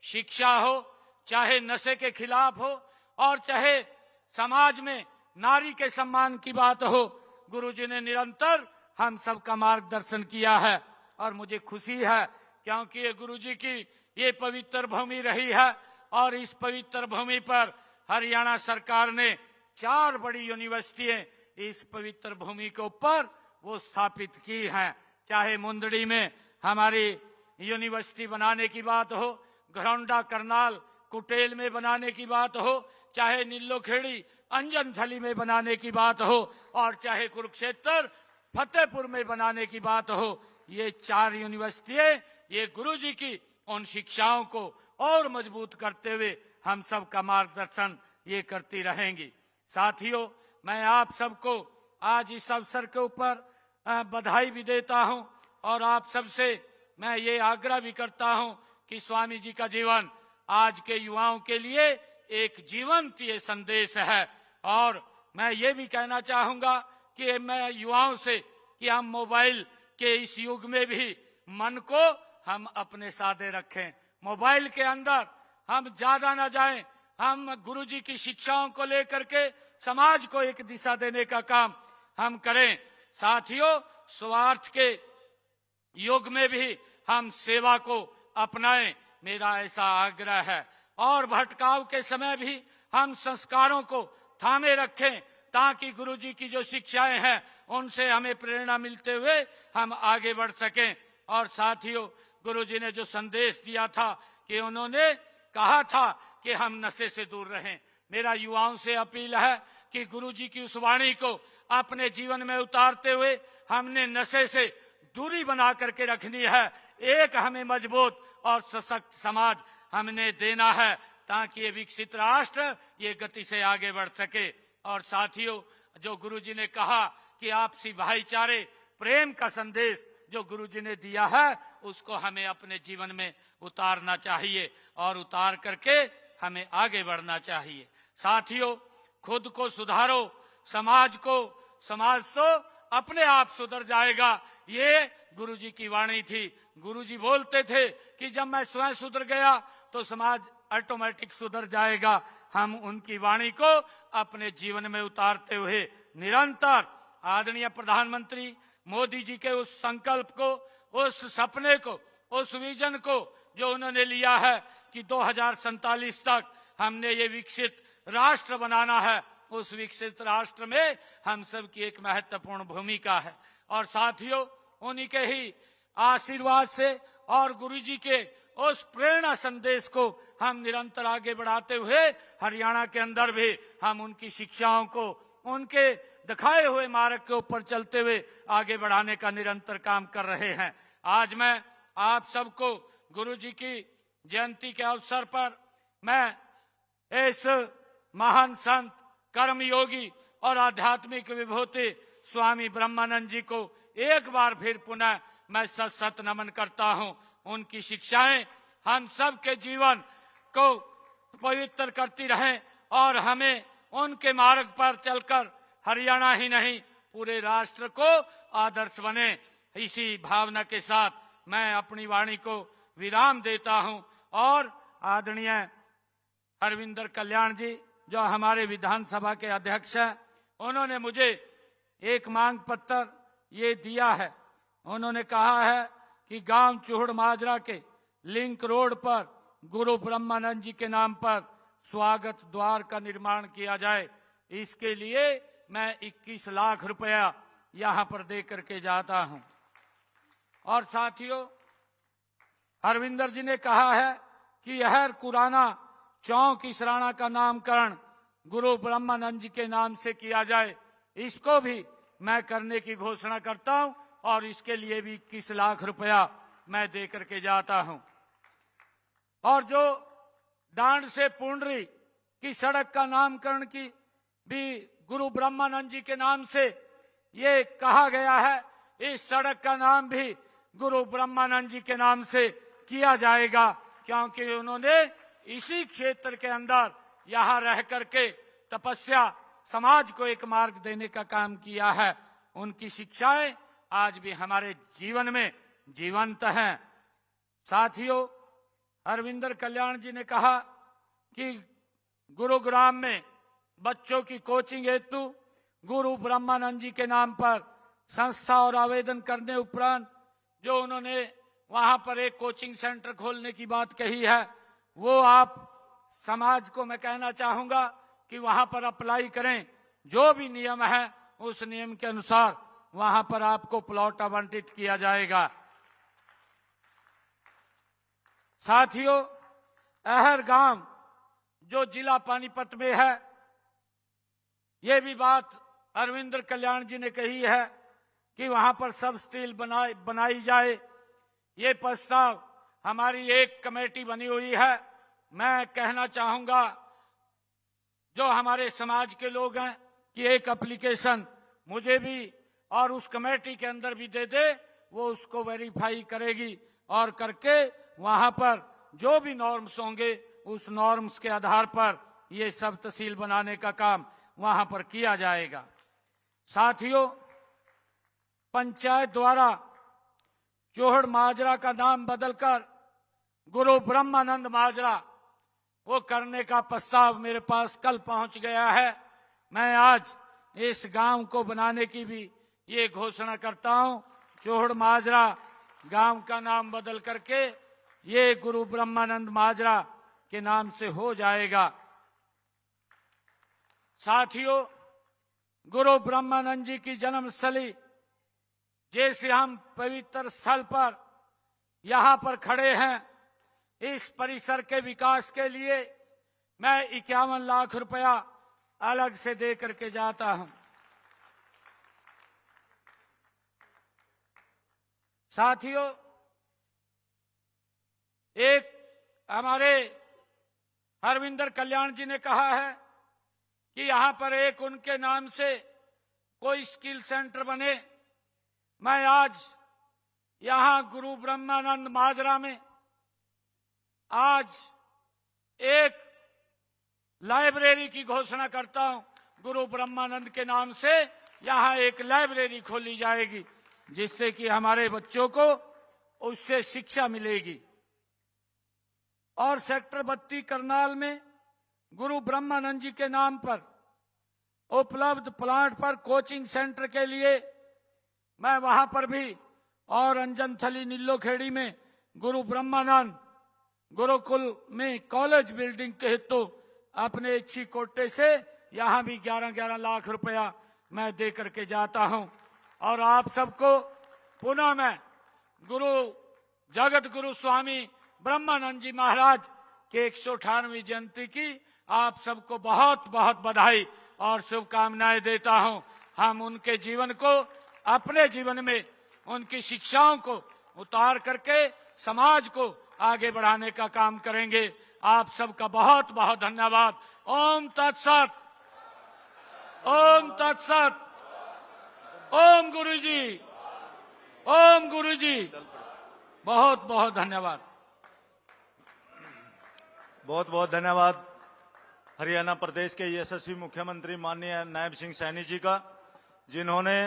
शिक्षा हो, चाहे नशे के खिलाफ हो और चाहे समाज में नारी के सम्मान की बात हो, गुरु जी ने निरंतर हम सबका मार्गदर्शन किया है। और मुझे खुशी है क्योंकि ये गुरु जी की ये पवित्र भूमि रही है और इस पवित्र भूमि पर हरियाणा सरकार ने 4 बड़ी यूनिवर्सिटियां इस पवित्र भूमि के ऊपर वो स्थापित की हैं। चाहे मुंदड़ी में हमारी यूनिवर्सिटी बनाने की बात हो, घरौंडा करनाल कुटेल में बनाने की बात हो, चाहे नीलोखेड़ी अंजनथली में बनाने की बात हो और चाहे कुरुक्षेत्र फतेहपुर में बनाने की बात हो, ये 4 यूनिवर्सिटियां ये गुरुजी की उन शिक्षाओं को और मजबूत करते हुए हम सब का मार्गदर्शन ये करती रहेंगी। साथियों, मैं आप सबको आज इस अवसर के ऊपर बधाई भी देता हूं और आप सबसे मैं ये आग्रह भी करता हूं कि स्वामी जी का जीवन आज के युवाओं के लिए एक जीवंत ये संदेश है। और मैं ये भी कहना चाहूंगा कि मैं युवाओं से कि हम मोबाइल के इस युग में भी मन को हम अपने साधे रखें, मोबाइल के अंदर हम ज्यादा न जाएं, हम गुरुजी की शिक्षाओं को लेकर के समाज को एक दिशा देने का काम हम करें। साथियों, स्वार्थ के युग में भी हम सेवा को अपनाएं, मेरा ऐसा आग्रह है। और भटकाव के समय भी हम संस्कारों को थामे रखें, ताकि गुरुजी की जो शिक्षाएं हैं उनसे हमें प्रेरणा मिलते हुए हम आगे बढ़ सकें। और साथियों, गुरुजी ने जो संदेश दिया था कि उन्होंने कहा था कि हम नशे से दूर रहें, मेरा युवाओं से अपील है कि गुरुजी की उस वाणी को अपने जीवन में उतारते हुए हमने नशे से दूरी बना करके रखनी है। एक हमें मजबूत और सशक्त समाज हमने देना है, ताकि ये विकसित राष्ट्र ये गति से आगे बढ़ सके। और साथियों, जो गुरुजी ने कहा कि आपसी भाईचारे प्रेम का संदेश जो गुरुजी ने दिया है उसको हमें अपने जीवन में उतारना चाहिए और उतार करके हमें आगे बढ़ना चाहिए। साथियों, खुद को सुधारो, समाज तो अपने आप सुधर जाएगा, ये गुरुजी की वाणी थी। गुरुजी बोलते थे कि जब मैं स्वयं सुधर गया तो समाज ऑटोमेटिक सुधर जाएगा। हम उनकी वाणी को अपने जीवन में उतारते हुए निरंतर आदरणीय प्रधानमंत्री मोदी जी के उस संकल्प को, उस सपने को, उस विजन को जो उन्होंने लिया है कि 2047 तक हमने ये विकसित राष्ट्र बनाना है, उस विकसित राष्ट्र में हम सब की एक महत्वपूर्ण भूमिका है। और साथियों, उन्हीं के ही आशीर्वाद से और गुरुजी के उस प्रेरणा संदेश को हम निरंतर आगे बढ़ाते हुए हरियाणा के अंदर भी हम उनकी शिक्षाओं को उनके दिखाए हुए मार्ग के ऊपर चलते हुए आगे बढ़ाने का निरंतर काम कर रहे हैं। आज मैं आप सबको गुरु जी की जयंती के अवसर पर मैं इस महान संत, कर्मयोगी और आध्यात्मिक विभूति स्वामी ब्रह्मानंद जी को एक बार फिर पुनः मैं सत सत नमन करता हूं। उनकी शिक्षाएं हम सब के जीवन को पवित्र करती रहें और हमें उनके मार्ग पर चलकर हरियाणा ही नहीं पूरे राष्ट्र को आदर्श बने। इसी भावना के साथ मैं अपनी वाणी को विराम देता हूं और आदरणीय हरविंदर कल्याण जी जो हमारे विधानसभा के अध्यक्ष हैं, उन्होंने मुझे एक मांग पत्र ये दिया है। उन्होंने कहा है कि गांव चूहड़ माजरा के लिंक रोड पर गुरु ब्रह्मानंद जी के नाम पर स्वागत द्वार का निर्माण किया जाए। इसके लिए मैं 21 लाख रुपया यहां पर दे करके जाता हूं। और साथियों, हरविंदर जी ने कहा है कि यह कुराना चौक इसराना का नामकरण गुरु ब्रह्मानंद जी के नाम से किया जाए। इसको भी मैं करने की घोषणा करता हूं और इसके लिए भी 21 लाख रुपया मैं दे करके जाता हूं। और जो डांड से पुंडरी की सड़क का नामकरण की भी गुरु ब्रह्मानंद जी के नाम से ये कहा गया है, इस सड़क का नाम भी गुरु ब्रह्मानंद जी के नाम से किया जाएगा, क्योंकि उन्होंने इसी क्षेत्र के अंदर यहाँ रह करके तपस्या समाज को एक मार्ग देने का काम किया है। उनकी शिक्षाएं आज भी हमारे जीवन में जीवंत हैं। साथियों, हरविंदर कल्याण जी ने कहा कि गुरुग्राम में बच्चों की कोचिंग हेतु गुरु ब्रह्मानंद जी के नाम पर संस्था और आवेदन करने उपरांत जो उन्होंने वहां पर एक कोचिंग सेंटर खोलने की बात कही है, वो आप समाज को मैं कहना चाहूंगा कि वहां पर अप्लाई करें। जो भी नियम है उस नियम के अनुसार वहां पर आपको प्लॉट आवंटित किया जाएगा। साथियों, अहर गांव जो जिला पानीपत में है, ये भी बात हरविंदर कल्याण जी ने कही है कि वहां पर सब स्टील बनाई जाए। ये प्रस्ताव हमारी एक कमेटी बनी हुई है। मैं कहना चाहूंगा जो हमारे समाज के लोग हैं कि एक एप्लीकेशन मुझे भी और उस कमेटी के अंदर भी दे दे, वो उसको वेरीफाई करेगी और करके वहां पर जो भी नॉर्म्स होंगे उस नॉर्म्स के आधार पर ये सब तहसील बनाने का काम वहां पर किया जाएगा। साथियों, पंचायत द्वारा चौहड़ माजरा का नाम बदलकर गुरु ब्रह्मानंद माजरा वो करने का प्रस्ताव मेरे पास कल पहुंच गया है। मैं आज इस गांव को बनाने की भी ये घोषणा करता हूं। चौहड़ माजरा गांव का नाम बदल करके ये गुरु ब्रह्मानंद माजरा के नाम से हो जाएगा। साथियों, गुरु ब्रह्मानंद जी की जन्मस्थली जैसे हम पवित्र स्थल पर यहां पर खड़े हैं, इस परिसर के विकास के लिए मैं 51 लाख रुपया अलग से दे करके जाता हूं। साथियों, एक हमारे हरविंदर कल्याण जी ने कहा है कि यहां पर एक उनके नाम से कोई स्किल सेंटर बने। मैं आज यहां गुरु ब्रह्मानंद माजरा में आज एक लाइब्रेरी की घोषणा करता हूं। गुरु ब्रह्मानंद के नाम से यहां एक लाइब्रेरी खोली जाएगी, जिससे कि हमारे बच्चों को उससे शिक्षा मिलेगी। और सेक्टर 32 करनाल में गुरु ब्रह्मानंद जी के नाम पर उपलब्ध प्लांट पर कोचिंग सेंटर के लिए मैं वहां पर भी, और अंजनथली नीलोखेड़ी में गुरु ब्रह्मानंद गुरुकुल में कॉलेज बिल्डिंग के हेतु अपने इच्छी कोटे से यहां भी 11-11 लाख रुपया मैं दे करके जाता हूं। और आप सबको पुनः मैं गुरु जगत गुरु स्वामी ब्रह्मानंद जी महाराज के 118वीं जयंती की आप सबको बहुत बहुत बधाई और शुभकामनाएं देता हूं। हम उनके जीवन को अपने जीवन में उनकी शिक्षाओं को उतार करके समाज को आगे बढ़ाने का काम करेंगे। आप सबका बहुत बहुत धन्यवाद। ओम तत्सत, ओम तत्सत, ओम गुरुजी, ओम गुरुजी। बहुत बहुत धन्यवाद। बहुत बहुत धन्यवाद हरियाणा प्रदेश के यशस्वी मुख्यमंत्री माननीय नायब सिंह सैनी जी का, जिन्होंने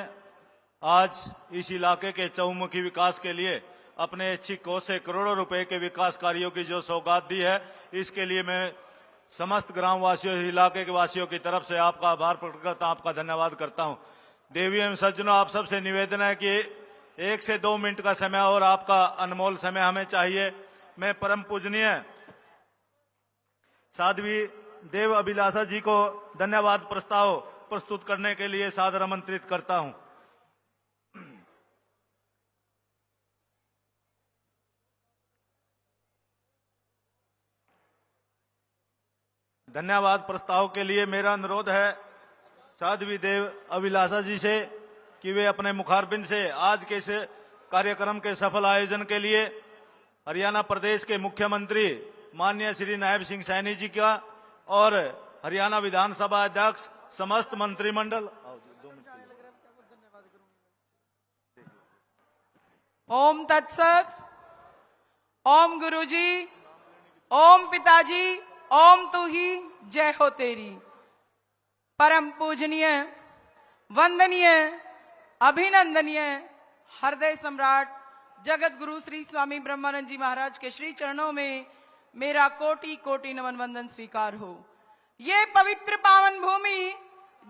आज इस इलाके के चौमुखी विकास के लिए अपने इच्छित कोष से करोड़ों रुपए के विकास कार्यों की जो सौगात दी है, इसके लिए मैं समस्त ग्राम वासियों, इलाके के वासियों की तरफ से आपका आभार प्रकट करता हूं, आपका धन्यवाद करता हूं। देवी एवं सज्जनों, आप सबसे निवेदन है कि 1 से 2 मिनट का समय और आपका अनमोल समय हमें चाहिए। मैं परम पूजनीय साध्वी देव अभिलाषा जी को धन्यवाद प्रस्ताव प्रस्तुत करने के लिए सादर आमंत्रित करता हूं। धन्यवाद प्रस्ताव के लिए मेरा अनुरोध है साध्वी देव अभिलाषा जी से कि वे अपने मुखारबिंद से आज के इस कार्यक्रम के सफल आयोजन के लिए हरियाणा प्रदेश के मुख्यमंत्री माननीय श्री नायब सिंह सैनी जी का और हरियाणा विधानसभा अध्यक्ष, समस्त मंत्रिमंडल। ओम तत्सत, ओम गुरुजी, ओम पिताजी, ओम तू ही जय हो तेरी। परम पूजनीय, वंदनीय, अभिनंदनीय, हृदय सम्राट जगत गुरु श्री स्वामी ब्रह्मानंद जी महाराज के श्री चरणों में मेरा कोटि कोटि नमन वंदन स्वीकार हो। ये पवित्र पावन भूमि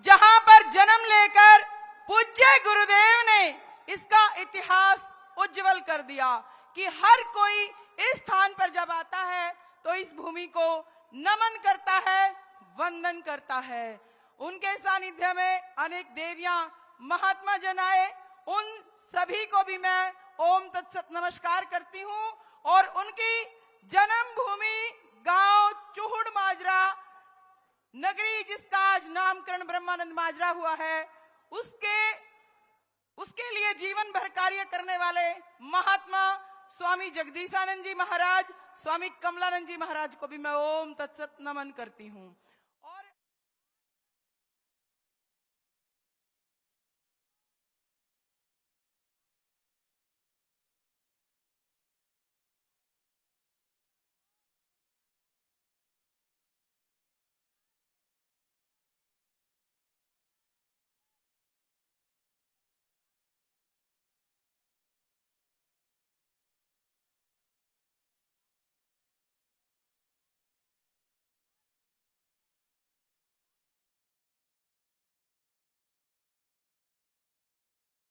जहां पर जन्म लेकर पूज्य गुरुदेव ने इसका इतिहास उज्जवल कर दिया कि हर कोई इस स्थान पर जब आता है तो इस भूमि को नमन करता है, वंदन करता है। उनके सानिध्य में अनेक देवियां, महात्मा जन आए, उन सभी को भी मैं ओम तत्सत नमस्कार करती हूं। और उनकी जन्मभूमि गांव चूहुड़ माजरा नगरी, जिसका आज नामकरण ब्रह्मानंद माजरा हुआ है, उसके लिए जीवन भर कार्य करने वाले महात्मा स्वामी जगदीशानंद जी महाराज, स्वामी कमलानंद जी महाराज को भी मैं ओम तत्सत नमन करती हूँ।